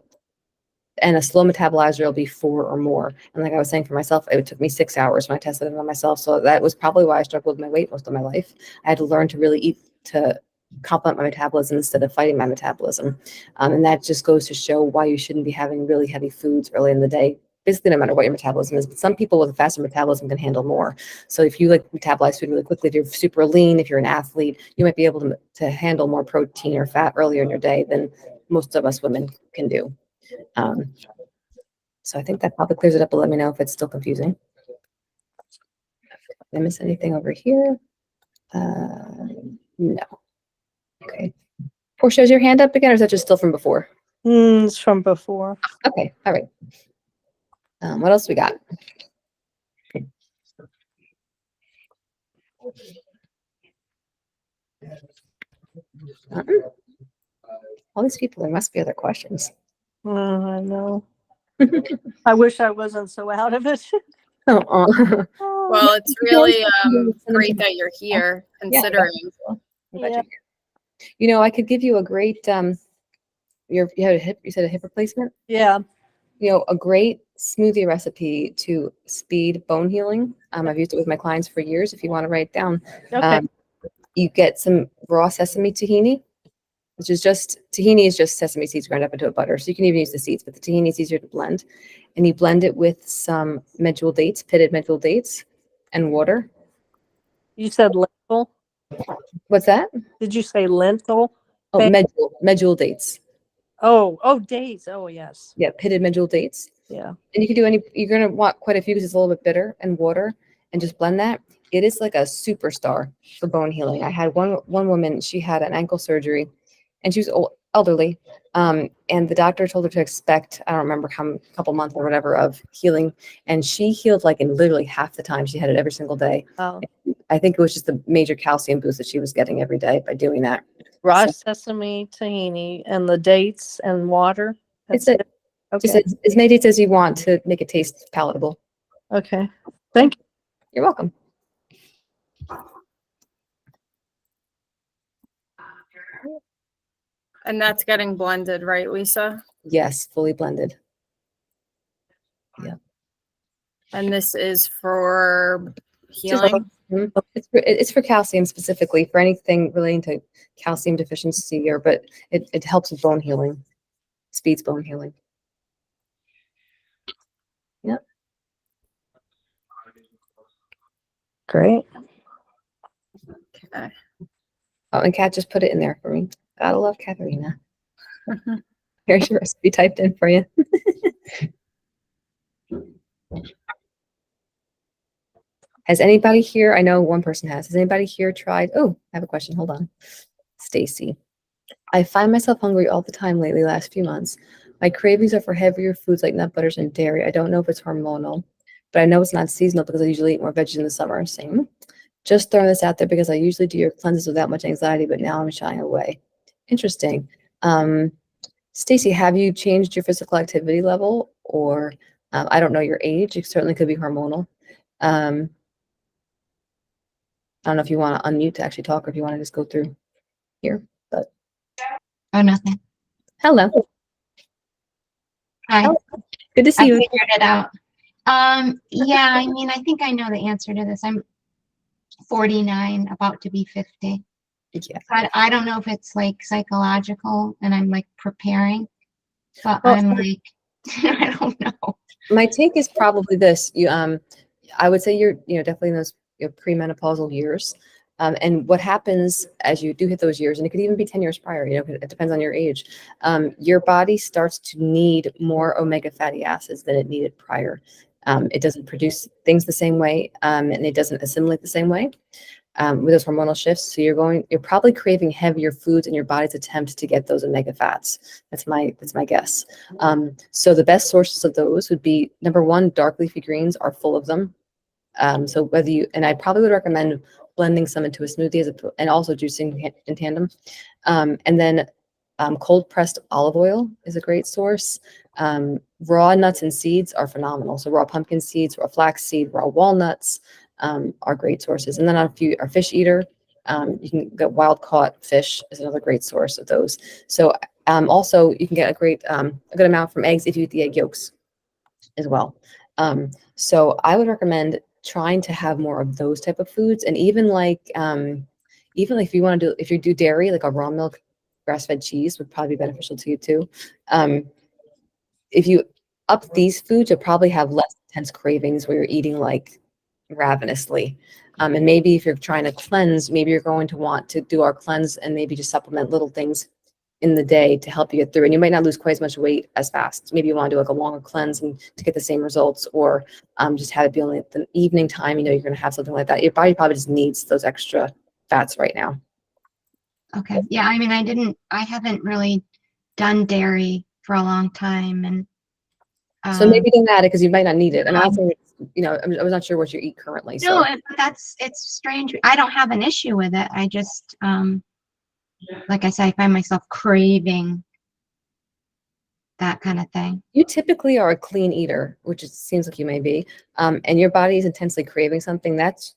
[SPEAKER 2] a slow metabolizer will be 4 or more. And like I was saying for myself, it took me 6 hours when I tested it on myself. So that was probably why I struggled with my weight most of my life. I had to learn to really eat to complement my metabolism instead of fighting my metabolism. And that just goes to show why you shouldn't be having really heavy foods early in the day, basically no matter what your metabolism is. But some people with a faster metabolism can handle more. So if you like metabolize food really quickly, if you're super lean, if you're an athlete, you might be able to handle more protein or fat earlier in your day than most of us women can do. So I think that probably clears it up, but let me know if it's still confusing. Did I miss anything over here? No. Okay. Portia, is your hand up again, or is that just still from before?
[SPEAKER 5] It's from before.
[SPEAKER 2] Okay. All right. What else we got? All these people, there must be other questions.
[SPEAKER 5] I know. I wish I wasn't so out of it.
[SPEAKER 2] Oh,
[SPEAKER 1] Well, it's really great that you're here,
[SPEAKER 2] Yeah,
[SPEAKER 1] considering.
[SPEAKER 2] I'm glad
[SPEAKER 5] Yeah.
[SPEAKER 2] you're here. You know, I could give you a great you had a hip, you said a hip replacement?
[SPEAKER 5] Yeah.
[SPEAKER 2] You know, a great smoothie recipe to speed bone healing. I've used it with my clients for years. If you want to write it down,
[SPEAKER 5] Okay.
[SPEAKER 2] you get some raw sesame tahini, which is just tahini is just sesame seeds ground up into a butter. So you can even use the seeds, but the tahini is easier to blend. And you blend it with some medjool dates, pitted medjool dates, and water.
[SPEAKER 5] You said lentil.
[SPEAKER 2] What's that?
[SPEAKER 5] Did you say lentil?
[SPEAKER 2] Oh, medjool dates.
[SPEAKER 5] Oh, dates. Oh, yes.
[SPEAKER 2] Yeah, pitted medjool dates.
[SPEAKER 5] Yeah.
[SPEAKER 2] And you can do you're going to want quite a few because it's a little bit bitter, and water, and just blend that. It is like a superstar for bone healing. I had one woman, she had an ankle surgery and she was elderly. And the doctor told her to expect, I don't remember how couple months or whatever of healing. And she healed like in literally half the time. She had it every single day.
[SPEAKER 5] Oh,
[SPEAKER 2] I think it was just the major calcium boost that she was getting every day by doing that.
[SPEAKER 5] raw
[SPEAKER 2] So-
[SPEAKER 5] sesame, tahini, and the dates and water.
[SPEAKER 2] It's
[SPEAKER 5] That's it.
[SPEAKER 2] Just
[SPEAKER 5] Okay.
[SPEAKER 2] as many dates as you want to make it taste palatable.
[SPEAKER 5] Okay. Thank you.
[SPEAKER 2] You're welcome.
[SPEAKER 1] And that's getting blended, right, Lisa?
[SPEAKER 2] Yes, fully blended.
[SPEAKER 1] And this is for healing.
[SPEAKER 2] Mhm. It's for calcium specifically, for anything relating to calcium deficiency, but it helps with bone healing, speeds bone healing. Yep.
[SPEAKER 5] Great.
[SPEAKER 1] Okay.
[SPEAKER 2] Oh, and Kat just put it in there for me. Gotta love Katharina. Here's your recipe typed in for you. Has anybody here, I know one person has anybody here tried, oh, I have a question, hold on. Stacy. I find myself hungry all the time lately, last few months. My cravings are for heavier foods like nut butters and dairy. I don't know if it's hormonal, but I know it's not seasonal because I usually eat more veggies in the summer. Same. Just throwing this out there because I usually do your cleanses without much anxiety, but now I'm shying away. Interesting. Stacy, have you changed your physical activity level, or I don't know your age. It certainly could be hormonal. I don't know if you want to unmute to actually talk or if you want to just go through here, but
[SPEAKER 7] Oh, nothing.
[SPEAKER 2] hello.
[SPEAKER 7] Hi.
[SPEAKER 2] Hello. Good to
[SPEAKER 7] I
[SPEAKER 2] see you.
[SPEAKER 7] figured it out. Yeah, I mean, I think I know the answer to this. I'm 49, about to be 50.
[SPEAKER 2] Yeah.
[SPEAKER 7] I don't know if it's like psychological and I'm like preparing, but
[SPEAKER 2] Well,
[SPEAKER 7] I'm like, I don't know.
[SPEAKER 2] My take is probably this. I would say you're, definitely in those premenopausal years. And what happens as you do hit those years, and it could even be 10 years prior, it depends on your age. Your body starts to need more omega fatty acids than it needed prior. It doesn't produce things the same way, and it doesn't assimilate the same way. With those hormonal shifts. So you're probably craving heavier foods in your body's attempt to get those omega fats. That's my guess. So the best sources of those would be, number one, dark leafy greens are full of them. So and I probably would recommend blending some into a smoothie and also juicing in tandem. And then cold pressed olive oil is a great source. Raw nuts and seeds are phenomenal. So raw pumpkin seeds, raw flax seed, raw walnuts, are great sources. And then if you are a fish eater, you can get wild caught fish is another great source of those. So also you can get a good amount from eggs if you eat the egg yolks as well. So I would recommend trying to have more of those type of foods, and even like if you want to if you do dairy, like a raw milk grass-fed cheese would probably be beneficial to you too. If you up these foods, you'll probably have less intense cravings where you're eating like ravenously. And maybe if you're trying to cleanse, maybe you're going to want to do our cleanse and maybe just supplement little things in the day to help you get through. And you might not lose quite as much weight as fast. Maybe you want to do like a longer cleanse and to get the same results, or just have it be only at the evening time, you're going to have something like that. Your body probably just needs those extra fats right now.
[SPEAKER 7] Okay. Yeah, I mean, I haven't really done dairy for a long time, and
[SPEAKER 2] So maybe don't add it because you might not need it. And also, I was not sure what you eat currently.
[SPEAKER 7] no,
[SPEAKER 2] So
[SPEAKER 7] it's strange. I don't have an issue with it. I just, like I said, I find myself craving. that kind of thing.
[SPEAKER 2] You typically are a clean eater, which it seems like you may be, and your body is intensely craving something. That's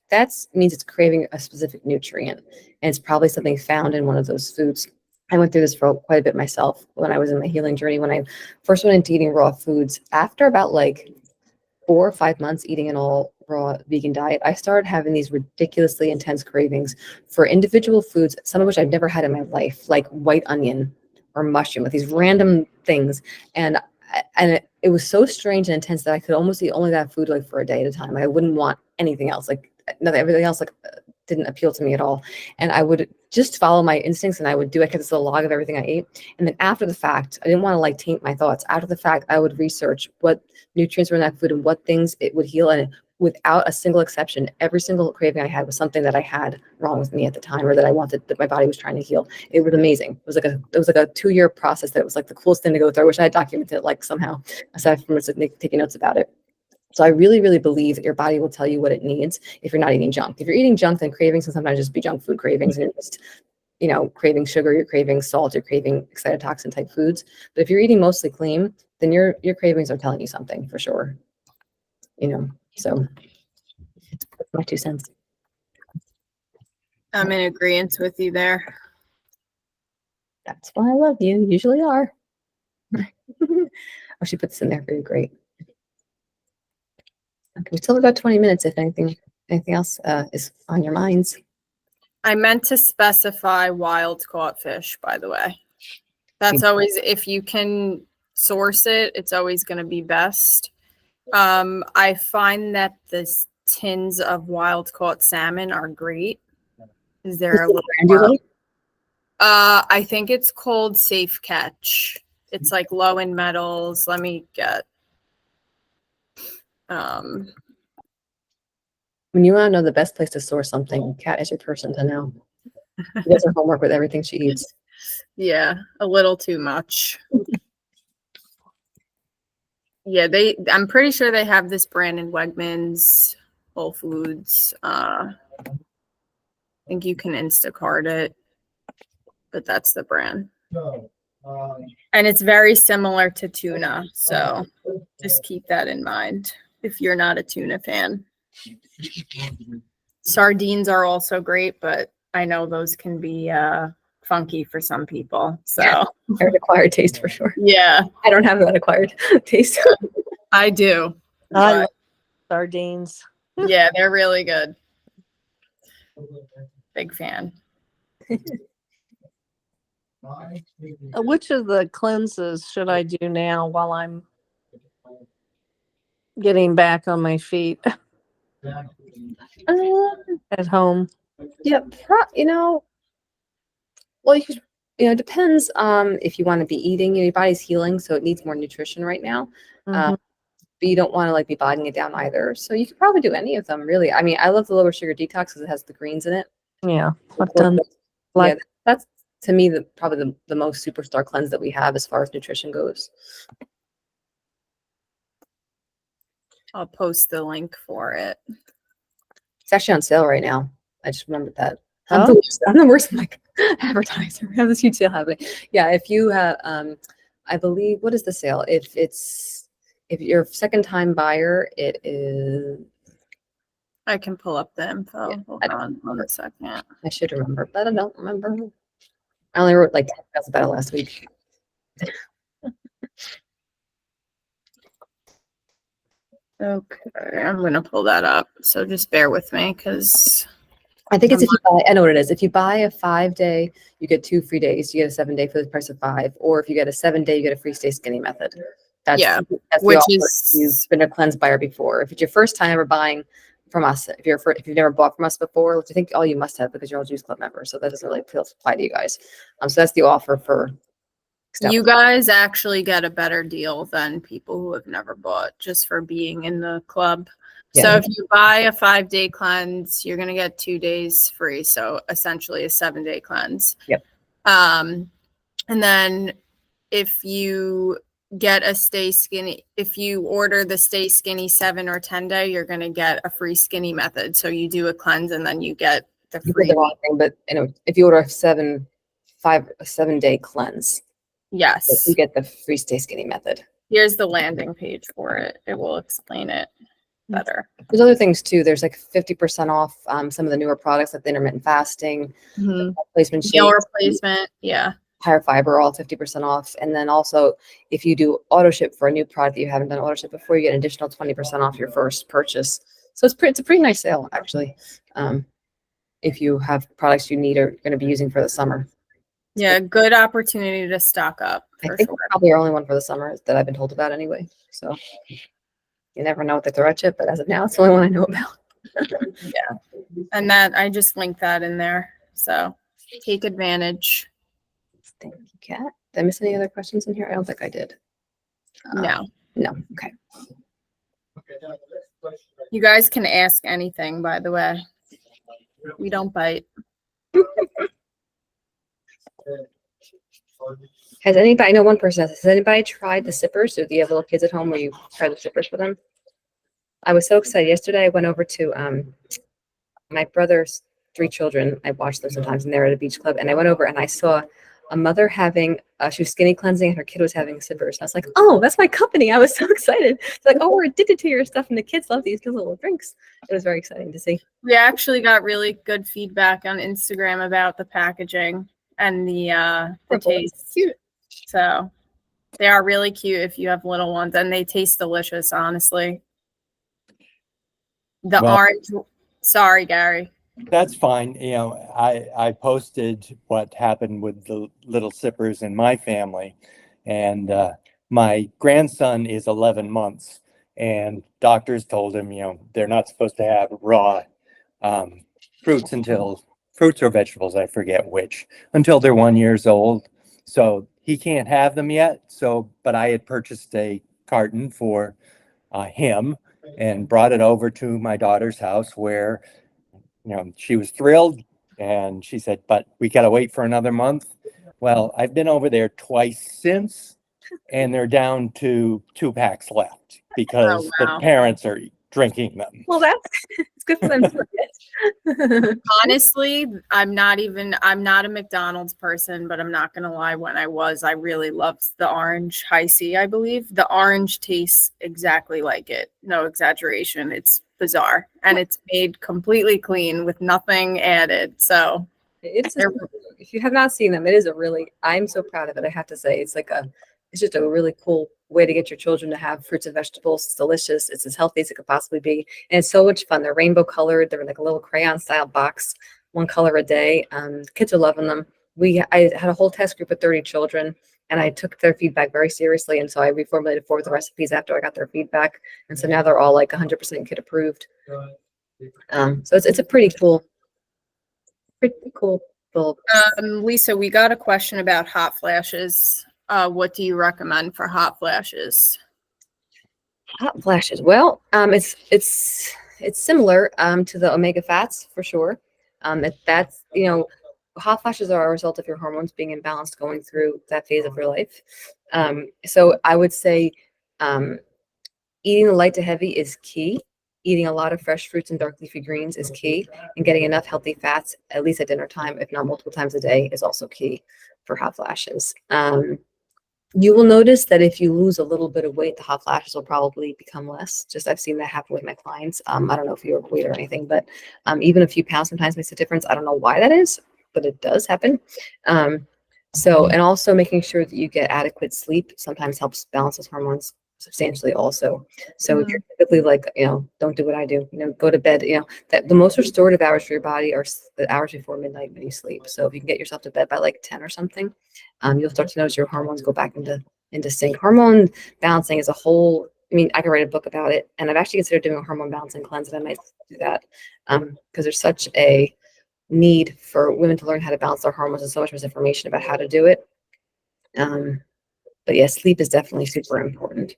[SPEAKER 2] means it's craving a specific nutrient, and it's probably something found in one of those foods. I went through this for quite a bit myself when I was in my healing journey. When I first went into eating raw foods, after about like 4 or 5 months eating an all raw vegan diet, I started having these ridiculously intense cravings for individual foods, some of which I've never had in my life, like white onion or mushroom, like these random things. And it was so strange and intense that I could almost eat only that food like for a day at a time. Like I wouldn't want anything else. Like nothing, everything else like didn't appeal to me at all. And I would just follow my instincts and I would do it because it's a log of everything I ate. And then after the fact, I didn't want to like taint my thoughts. After the fact, I would research what nutrients were in that food and what things it would heal. And without a single exception, every single craving I had was something that I had wrong with me at the time or that I wanted, that my body was trying to heal. It was amazing. It was like a 2-year process that was like the coolest thing to go through. I wish I had documented it like somehow, aside from just like, taking notes about it. So I really, really believe that your body will tell you what it needs if you're not eating junk. If you're eating junk, then cravings can sometimes just be junk food cravings, and you're just, craving sugar, you're craving salt, you're craving excitotoxin type foods. But if you're eating mostly clean, then your cravings are telling you something for sure. So that's my 2 cents.
[SPEAKER 1] I'm in agreement with you there.
[SPEAKER 2] That's why I love you. You usually are. Oh, she put this in there for you. Great. Okay, we still have about 20 minutes if anything else is on your minds.
[SPEAKER 1] I meant to specify wild caught fish, by the way. That's always, if you can source it, it's always going to be best. I find that the tins of wild caught salmon are great. Is there a little more? I think it's called Safe Catch. It's like low in metals. Let me get
[SPEAKER 2] when you want to know the best place to source something, Kat is your person to know. She does her homework with everything she eats.
[SPEAKER 1] Yeah, a little too much. Yeah, I'm pretty sure they have this brand in Wegmans, Whole Foods. I think you can Instacart it, but that's the brand. And it's very similar to tuna, so just keep that in mind if you're not a tuna fan. Sardines are also great, but I know those can be funky for some people. So
[SPEAKER 2] An acquired taste for sure.
[SPEAKER 1] yeah,
[SPEAKER 2] I don't have that acquired taste.
[SPEAKER 1] I do.
[SPEAKER 5] I
[SPEAKER 1] but
[SPEAKER 5] love sardines.
[SPEAKER 1] yeah, they're really good. Big fan.
[SPEAKER 5] Which of the cleanses should I do now while I'm getting back on my feet at home?
[SPEAKER 2] Yeah, well, it depends if you want to be eating. Your body's healing, so it needs more nutrition right now.
[SPEAKER 5] Mhm.
[SPEAKER 2] But you don't want to like be bogging it down either. So you could probably do any of them, really. I mean, I love the lower sugar detox because it has the greens in it.
[SPEAKER 5] Yeah, I've done like
[SPEAKER 2] Yeah, that's to me probably the most superstar cleanse that we have as far as nutrition goes.
[SPEAKER 1] I'll post the link for it.
[SPEAKER 2] It's actually on sale right now. I just remembered that.
[SPEAKER 5] Oh.
[SPEAKER 2] I'm the worst like advertiser. We have this huge sale happening. Yeah, if you have, I believe, what is the sale? If you're a second time buyer, it is.
[SPEAKER 1] I can pull up the info.
[SPEAKER 2] Yeah,
[SPEAKER 1] Hold on 1 second.
[SPEAKER 2] I should remember, but I don't remember. I only wrote like 10 emails about it last week.
[SPEAKER 1] Okay, I'm gonna pull that up. So just bear with me because
[SPEAKER 2] I think it's if you buy, I know what it is. If you buy a 5-day, you get 2 free days. You get a 7-day for the price of 5. Or if you get a 7-day, you get a free stay skinny method. That's the
[SPEAKER 1] which
[SPEAKER 2] offer
[SPEAKER 1] is
[SPEAKER 2] if you've been a cleanse buyer before. If it's your first time ever buying from us, if you've never bought from us before, which I think all you must have because you're all Juice Club members, so that doesn't really apply to you guys. So that's the offer for.
[SPEAKER 1] you guys actually get a better deal than people who have never bought just for being in the club.
[SPEAKER 2] Yeah.
[SPEAKER 1] So if you buy a 5-day cleanse, you're gonna get 2 days free. So essentially a 7-day cleanse.
[SPEAKER 2] Yep.
[SPEAKER 1] And then if you get a stay skinny, if you order the stay skinny 7 or 10-day, you're gonna get a free skinny method. So you do a cleanse and then you get the
[SPEAKER 2] You
[SPEAKER 1] free.
[SPEAKER 2] did the wrong thing, but if you order a 7-day cleanse,
[SPEAKER 1] Yes.
[SPEAKER 2] You get the free Stay Skinny method.
[SPEAKER 1] Here's the landing page for it. It will explain it better.
[SPEAKER 2] There's other things too. There's like 50% off some of the newer products like the intermittent fasting, replacement
[SPEAKER 1] Meal
[SPEAKER 2] shakes,
[SPEAKER 1] replacement. Yeah.
[SPEAKER 2] higher fiber, all 50% off. And then also if you do auto ship for a new product that you haven't done auto ship before, you get an additional 20% off your first purchase. So it's a pretty nice sale actually. If you have products you need or going to be using for the summer.
[SPEAKER 1] Yeah, good opportunity to stock up
[SPEAKER 2] I
[SPEAKER 1] for
[SPEAKER 2] think
[SPEAKER 1] sure.
[SPEAKER 2] we're probably our only one for the summer that I've been told about anyway. So you never know what they throw at you, but as of now, it's the only one I know about.
[SPEAKER 1] And that I just linked that in there. So take advantage.
[SPEAKER 2] Thank you, Kat. Did I miss any other questions in here? I don't think I did.
[SPEAKER 1] No.
[SPEAKER 2] No. Okay.
[SPEAKER 1] You guys can ask anything, by the way. We don't bite.
[SPEAKER 2] Has anybody, I know one person has anybody tried the sippers? Or do you have little kids at home where you try the sippers for them? I was so excited. Yesterday I went over to my brother's 3 children. I watch them sometimes and they're at a beach club. And I went over and I saw a mother having, she was skinny cleansing and her kid was having sippers. And I was like, oh, that's my company. I was so excited. It's like, oh, we're addicted to your stuff. And the kids love these little drinks. It was very exciting to see.
[SPEAKER 1] We actually got really good feedback on Instagram about the packaging and the taste.
[SPEAKER 2] Cute.
[SPEAKER 1] So they are really cute if you have little ones, and they taste delicious, honestly. The
[SPEAKER 4] Well-
[SPEAKER 1] orange, sorry, Gary.
[SPEAKER 4] That's fine. You know, I posted what happened with the little sippers in my family, and my grandson is 11 months, and doctors told him, you know, they're not supposed to have raw fruits or vegetables, I forget which, until they're 1 year old. So he can't have them yet. So, but I had purchased a carton for him and brought it over to my daughter's house where, you know, she was thrilled and she said, but we got to wait for another month. Well, I've been over there twice since, and they're down to 2 packs left because
[SPEAKER 1] Oh, wow.
[SPEAKER 4] the parents are drinking them.
[SPEAKER 2] Well, it's good for them too.
[SPEAKER 1] Honestly, I'm not a McDonald's person, but I'm not gonna lie, when I really loved the orange high C, I believe. The orange tastes exactly like it. No exaggeration. It's bizarre. And it's made completely clean with nothing added. So
[SPEAKER 2] It's if you have not seen them, it is I'm so proud of it. I have to say, it's just a really cool way to get your children to have fruits and vegetables. It's delicious. It's as healthy as it could possibly be. And it's so much fun. They're rainbow colored. They're in like a little crayon style box, 1 color a day. Kids are loving them. I had a whole test group of 30 children and I took their feedback very seriously. And so I reformulated 4 of the recipes after I got their feedback. And so now they're all like 100% kid approved. So it's a pretty cool little.
[SPEAKER 1] Lisa, we got a question about hot flashes. What do you recommend for hot flashes?
[SPEAKER 2] Hot flashes. Well, it's similar to the omega fats for sure. That's, you know, hot flashes are a result of your hormones being imbalanced going through that phase of your life. So I would say eating the light to heavy is key. Eating a lot of fresh fruits and dark leafy greens is key, and getting enough healthy fats, at least at dinner time, if not multiple times a day, is also key for hot flashes. You will notice that if you lose a little bit of weight, the hot flashes will probably become less. Just I've seen that happen with my clients. I don't know if you're overweight or anything, but even a few pounds sometimes makes a difference. I don't know why that is, but it does happen. And also making sure that you get adequate sleep sometimes helps balance those hormones substantially also. So if you're typically like, you know, don't do what I do, you know, go to bed, you know, that the most restorative hours for your body are the hours before midnight when you sleep. So if you can get yourself to bed by like 10 or something, you'll start to notice your hormones go back into sync. Hormone balancing is a whole, I mean, I could write a book about it, and I've actually considered doing a hormone balancing cleanse, and I might do that because there's such a need for women to learn how to balance their hormones and so much misinformation about how to do it. But yeah, sleep is definitely super important.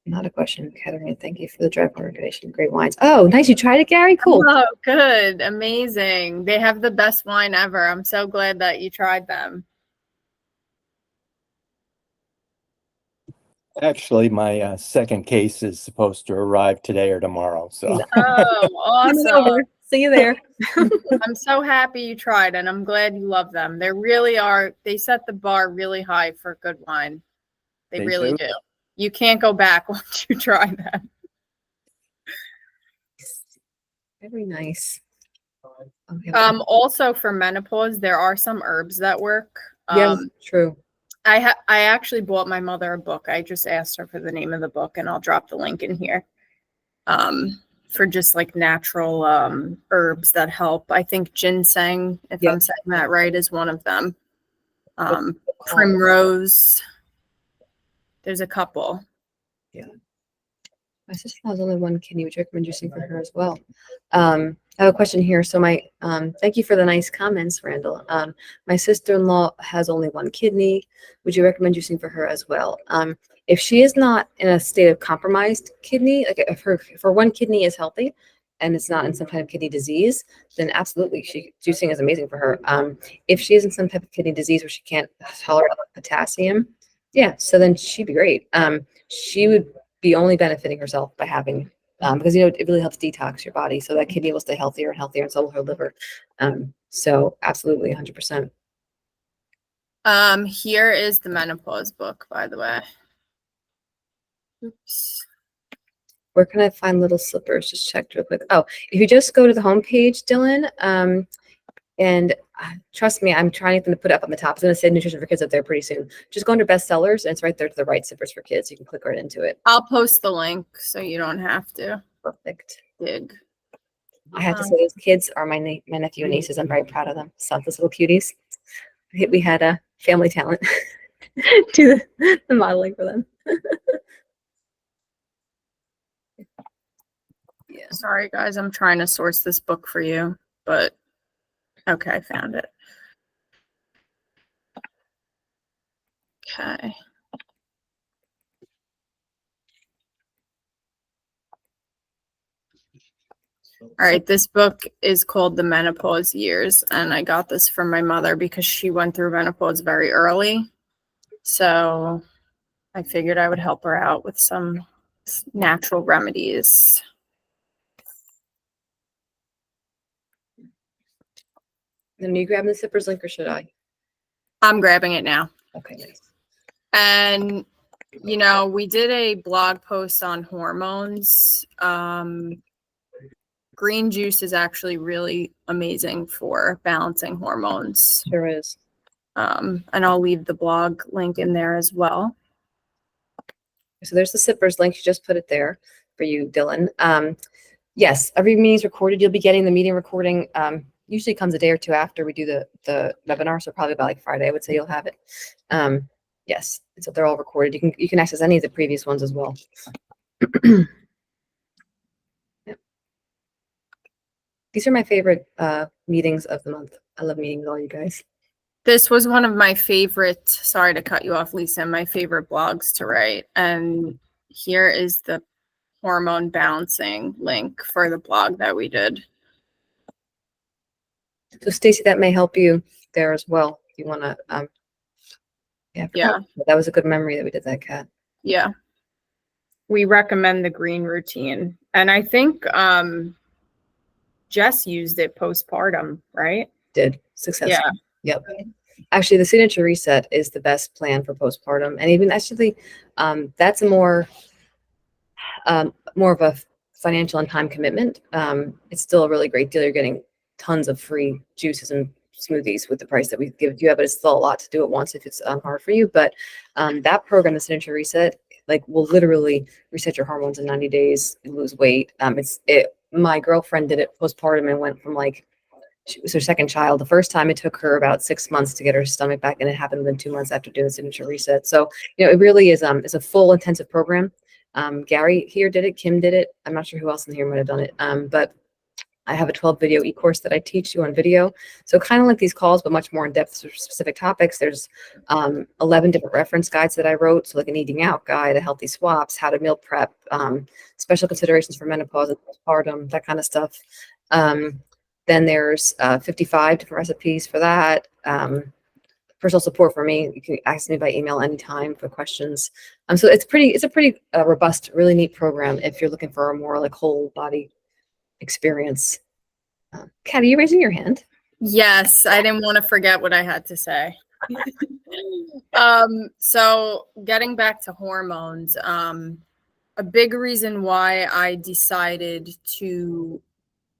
[SPEAKER 2] Not a question, Katarina. Thank you for the drive recommendation. Great wines. Oh, nice. You tried it, Gary? Cool.
[SPEAKER 1] Oh, good. Amazing. They have the best wine ever. I'm so glad that you tried them.
[SPEAKER 4] Actually, my second case is supposed to arrive today or tomorrow. So
[SPEAKER 1] Oh, awesome.
[SPEAKER 2] See you there.
[SPEAKER 1] I'm so happy you tried, and I'm glad you love them. They really are. They set the bar really high for good wine. They
[SPEAKER 4] They
[SPEAKER 1] really
[SPEAKER 4] do?
[SPEAKER 1] do. You can't go back once you try them.
[SPEAKER 2] Very nice. Okay.
[SPEAKER 1] Also for menopause, there are some herbs that work.
[SPEAKER 2] Yes, true.
[SPEAKER 1] I actually bought my mother a book. I just asked her for the name of the book, and I'll drop the link in here. For just like natural herbs that help. I think ginseng, if
[SPEAKER 2] Yep.
[SPEAKER 1] I'm saying that right, is one of them. Primrose. There's a couple.
[SPEAKER 2] My sister has only one kidney, which I recommend juicing for her as well. I have a question here. So thank you for the nice comments, Randall. My sister-in-law has only one kidney. Would you recommend juicing for her as well? If she is not in a state of compromised kidney, like if her one kidney is healthy and it's not in some kind of kidney disease, then absolutely, juicing is amazing for her. If she is in some type of kidney disease where she can't tolerate potassium, yeah, so then she'd be great. She would be only benefiting herself by having because it really helps detox your body, so that kidney will stay healthier and healthier, and so will her liver. So absolutely, 100%.
[SPEAKER 1] Here is the menopause book, by the way. Oops.
[SPEAKER 2] Where can I find little slippers? Just checked real quick. Oh, if you just go to the homepage, Dylan, and trust me, I'm trying to put it up on the top. It's going to say Nutrition for Kids up there pretty soon. Just go under bestsellers, and it's right there to the right, Sippers for Kids. You can click right into it.
[SPEAKER 1] I'll post the link so you don't have to
[SPEAKER 2] Perfect.
[SPEAKER 1] dig.
[SPEAKER 2] I have to say, those kids are my nephew and nieces. I'm very proud of them. So those little cuties. We had a family talent do the modeling for them. Yeah.
[SPEAKER 1] Sorry, guys. I'm trying to source this book for you, but okay, I found it. Okay. All right, this book is called The Menopause Years, and I got this from my mother because she went through menopause very early. So I figured I would help her out with some natural remedies.
[SPEAKER 2] Then are you grabbing the Sippers link or should I?
[SPEAKER 1] I'm grabbing it now.
[SPEAKER 2] Okay, nice.
[SPEAKER 1] And, we did a blog post on hormones. Green juice is actually really amazing for balancing hormones.
[SPEAKER 2] Sure is.
[SPEAKER 1] And I'll leave the blog link in there as well.
[SPEAKER 2] So there's the Sippers link. You just put it there for you, Dylan. Yes, every meeting is recorded. You'll be getting the meeting recording. Usually comes a day or two after we do the webinar, so probably about like Friday, I would say you'll have it. Yes, so they're all recorded. You can access any of the previous ones as well. Yep. These are my favorite meetings of the month. I love meeting with all you guys.
[SPEAKER 1] This was one of my favorite, sorry to cut you off, Lisa, my favorite blogs to write. And here is the hormone balancing link for the blog that we did.
[SPEAKER 2] So Stacy, that may help you there as well. If you want to, yeah, that was a good memory that we did that, Kat.
[SPEAKER 1] Yeah. We recommend the green routine. And I think Jess used it postpartum, right?
[SPEAKER 2] Did successful.
[SPEAKER 1] Yeah.
[SPEAKER 2] Yep. Actually, the signature reset is the best plan for postpartum. And even actually, that's a more of a financial and time commitment. It's still a really great deal. You're getting tons of free juices and smoothies with the price that we give you, but it's still a lot to do at once if it's hard for you. But that program, the signature reset, will literally reset your hormones in 90 days and lose weight. My girlfriend did it postpartum and went from she was her second child. The first time it took her about 6 months to get her stomach back, and it happened within 2 months after doing the signature reset. So, it really is it's a full intensive program. Gary here did it, Kim did it. I'm not sure who else in here might have done it. But I have a 12 video e-course that I teach you on video. So kind of like these calls, but much more in depth for specific topics. There's 11 different reference guides that I wrote. So like an eating out guide, a healthy swaps, how to meal prep, special considerations for menopause and postpartum, that kind of stuff. Then there's 55 different recipes for that. Personal support for me. You can ask me by email anytime for questions. So it's a pretty robust, really neat program if you're looking for a more whole body experience. Kat, are you raising your hand?
[SPEAKER 1] Yes, I didn't want to forget what I had to say. So getting back to hormones, a big reason why I decided to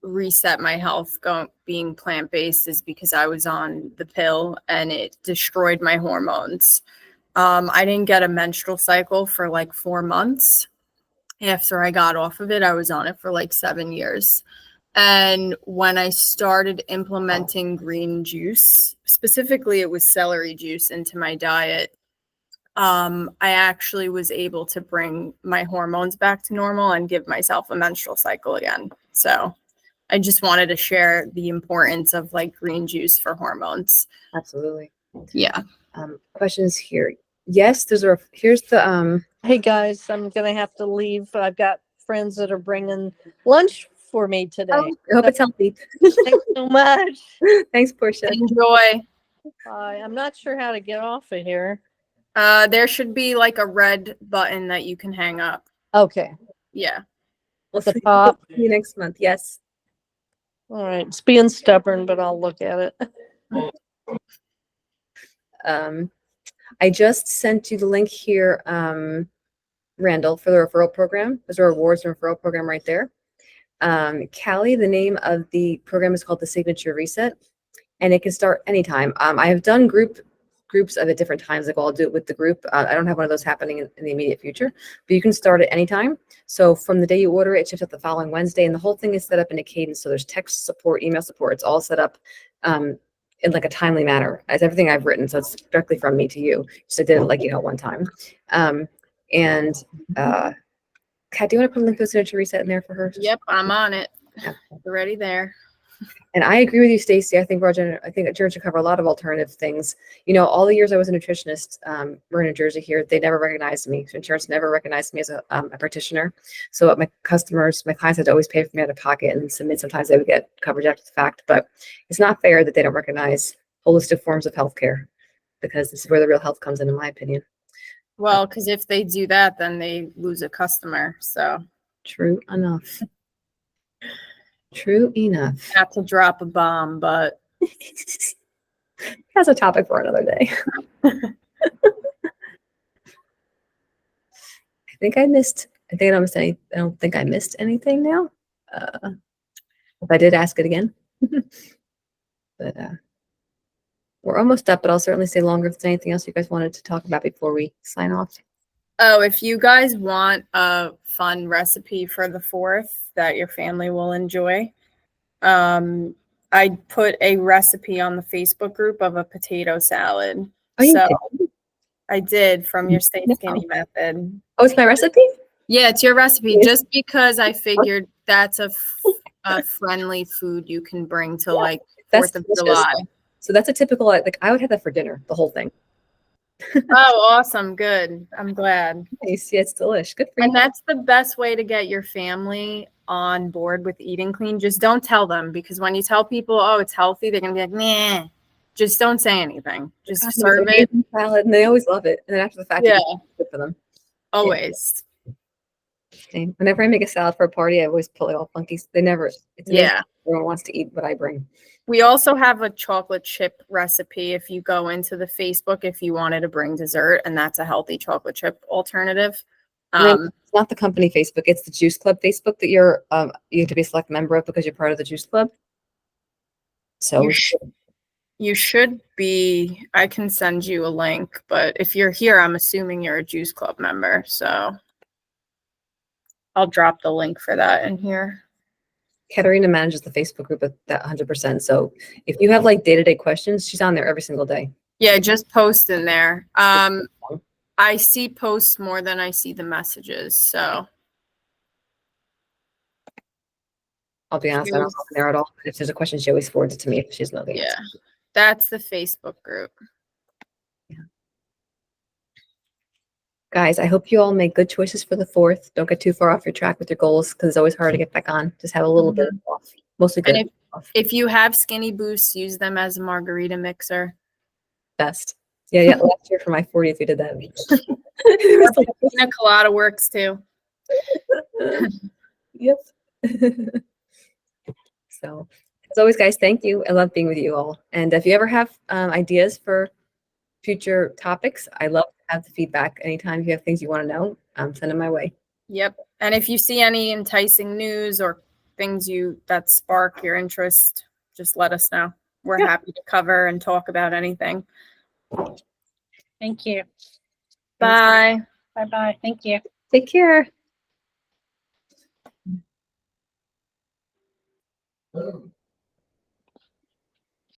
[SPEAKER 1] reset my health being plant-based is because I was on the pill and it destroyed my hormones. I didn't get a menstrual cycle for like 4 months. After I got off of it, I was on it for like 7 years. And when I started implementing green juice, specifically it was celery juice into my diet, I actually was able to bring my hormones back to normal and give myself a menstrual cycle again. So I just wanted to share the importance of like green juice for hormones.
[SPEAKER 2] Absolutely.
[SPEAKER 1] Yeah.
[SPEAKER 2] Questions here. Yes, here's the
[SPEAKER 5] Hey guys, I'm gonna have to leave. I've got friends that are bringing lunch for me today.
[SPEAKER 2] I hope it's healthy.
[SPEAKER 5] Thanks so much.
[SPEAKER 2] Thanks, Portia.
[SPEAKER 1] Enjoy.
[SPEAKER 5] I'm not sure how to get off of here.
[SPEAKER 1] There should be like a red button that you can hang up.
[SPEAKER 5] Okay.
[SPEAKER 1] Yeah.
[SPEAKER 2] We'll
[SPEAKER 5] The
[SPEAKER 2] see
[SPEAKER 5] top.
[SPEAKER 2] you next month. Yes.
[SPEAKER 5] All right. It's being stubborn, but I'll look at it.
[SPEAKER 2] I just sent you the link here, Randall, for the referral program. There's a rewards and referral program right there. Callie, the name of the program is called the Signature Reset, and it can start anytime. I have done groups of at different times. Like I'll do it with the group. I don't have one of those happening in the immediate future, but you can start at any time. So from the day you order it, it ships up the following Wednesday, and the whole thing is set up in a cadence. So there's text support, email support. It's all set up in like a timely manner as everything I've written. So it's directly from me to you. So I did it like, one time. Kat, do you want to put a link to the Signature Reset in there for her?
[SPEAKER 1] Yep, I'm on it.
[SPEAKER 2] Yeah.
[SPEAKER 1] Already there.
[SPEAKER 2] And I agree with you, Stacy. I think Jared should cover a lot of alternative things. All the years I was a nutritionist, we're in New Jersey here, they never recognized me. Insurance never recognized me as a practitioner. So my clients had to always pay for me out of pocket and submit. Sometimes they would get coverage after the fact, but it's not fair that they don't recognize holistic forms of healthcare, because this is where the real health comes in my opinion.
[SPEAKER 1] Well, because if they do that, then they lose a customer. So
[SPEAKER 2] True enough. True enough.
[SPEAKER 1] not to drop a bomb, but
[SPEAKER 2] That's a topic for another day. I don't think I missed anything now. If I did, ask it again. But we're almost up, but I'll certainly stay longer if there's anything else you guys wanted to talk about before we sign off.
[SPEAKER 1] oh, if you guys want a fun recipe for the 4th that your family will enjoy, I put a recipe on the Facebook group of a potato salad.
[SPEAKER 2] Oh, you
[SPEAKER 1] So
[SPEAKER 2] did?
[SPEAKER 1] I did, from your Stay
[SPEAKER 2] No.
[SPEAKER 1] Skinny method.
[SPEAKER 2] Oh, it's my recipe?
[SPEAKER 1] Yeah, it's your recipe,
[SPEAKER 2] Yes.
[SPEAKER 1] just because I figured that's a friendly food you can bring to like
[SPEAKER 2] That's
[SPEAKER 1] 4th of
[SPEAKER 2] delicious.
[SPEAKER 1] July.
[SPEAKER 2] So that's a typical, like I would have that for dinner, the whole thing.
[SPEAKER 1] Oh, awesome. Good. I'm glad.
[SPEAKER 2] Nice. Yeah, it's delish. Good for
[SPEAKER 1] And
[SPEAKER 2] you.
[SPEAKER 1] that's the best way to get your family on board with eating clean. Just don't tell them, because when you tell people, oh, it's healthy, they're going to be like, nah. Just don't say anything. Just
[SPEAKER 2] God,
[SPEAKER 1] serve
[SPEAKER 2] it's
[SPEAKER 1] it.
[SPEAKER 2] amazing salad, and they always love it. And then after the fact,
[SPEAKER 1] Yeah.
[SPEAKER 2] it's good for them.
[SPEAKER 1] Always.
[SPEAKER 2] Same. Whenever I make a salad for a party, I always put like all funky. It's amazing.
[SPEAKER 1] Yeah.
[SPEAKER 2] Everyone wants to eat what I bring.
[SPEAKER 1] We also have a chocolate chip recipe if you go into the Facebook, if you wanted to bring dessert, and that's a healthy chocolate chip alternative.
[SPEAKER 2] And then it's not the company Facebook, it's the Juice Club Facebook that you have to be a select member of because you're part of the Juice Club. So
[SPEAKER 1] You should be. I can send you a link, but if you're here, I'm assuming you're a Juice Club member. So I'll drop the link for that in here.
[SPEAKER 2] Katarina manages the Facebook group at that 100%. So if you have like day-to-day questions, she's on there every single day.
[SPEAKER 1] Yeah, just post in there. I see posts more than I see the messages. So
[SPEAKER 2] I'll be honest, I don't know there at all. If there's a question, she always forwards it to me if she's not the
[SPEAKER 1] yeah,
[SPEAKER 2] answer.
[SPEAKER 1] that's the Facebook group.
[SPEAKER 2] Guys, I hope you all make good choices for the 4th. Don't get too far off your track with your goals, because it's always hard to get back on. Just have a little bit off, mostly good.
[SPEAKER 1] And if you have Skinny Boosts, use them as a margarita mixer.
[SPEAKER 2] Best. Yeah. Last year for my 40th, we did that.
[SPEAKER 1] Pina colada works too.
[SPEAKER 2] Yep. So As always, guys, thank you. I love being with you all. And if you ever have ideas for future topics, I love to have the feedback. Anytime you have things you want to know, send them my way.
[SPEAKER 1] Yep. And if you see any enticing news or things that spark your interest, just let us know. We're happy to cover and talk about anything.
[SPEAKER 8] Thank you.
[SPEAKER 1] Bye.
[SPEAKER 8] Bye-bye. Thank you.
[SPEAKER 2] Take care.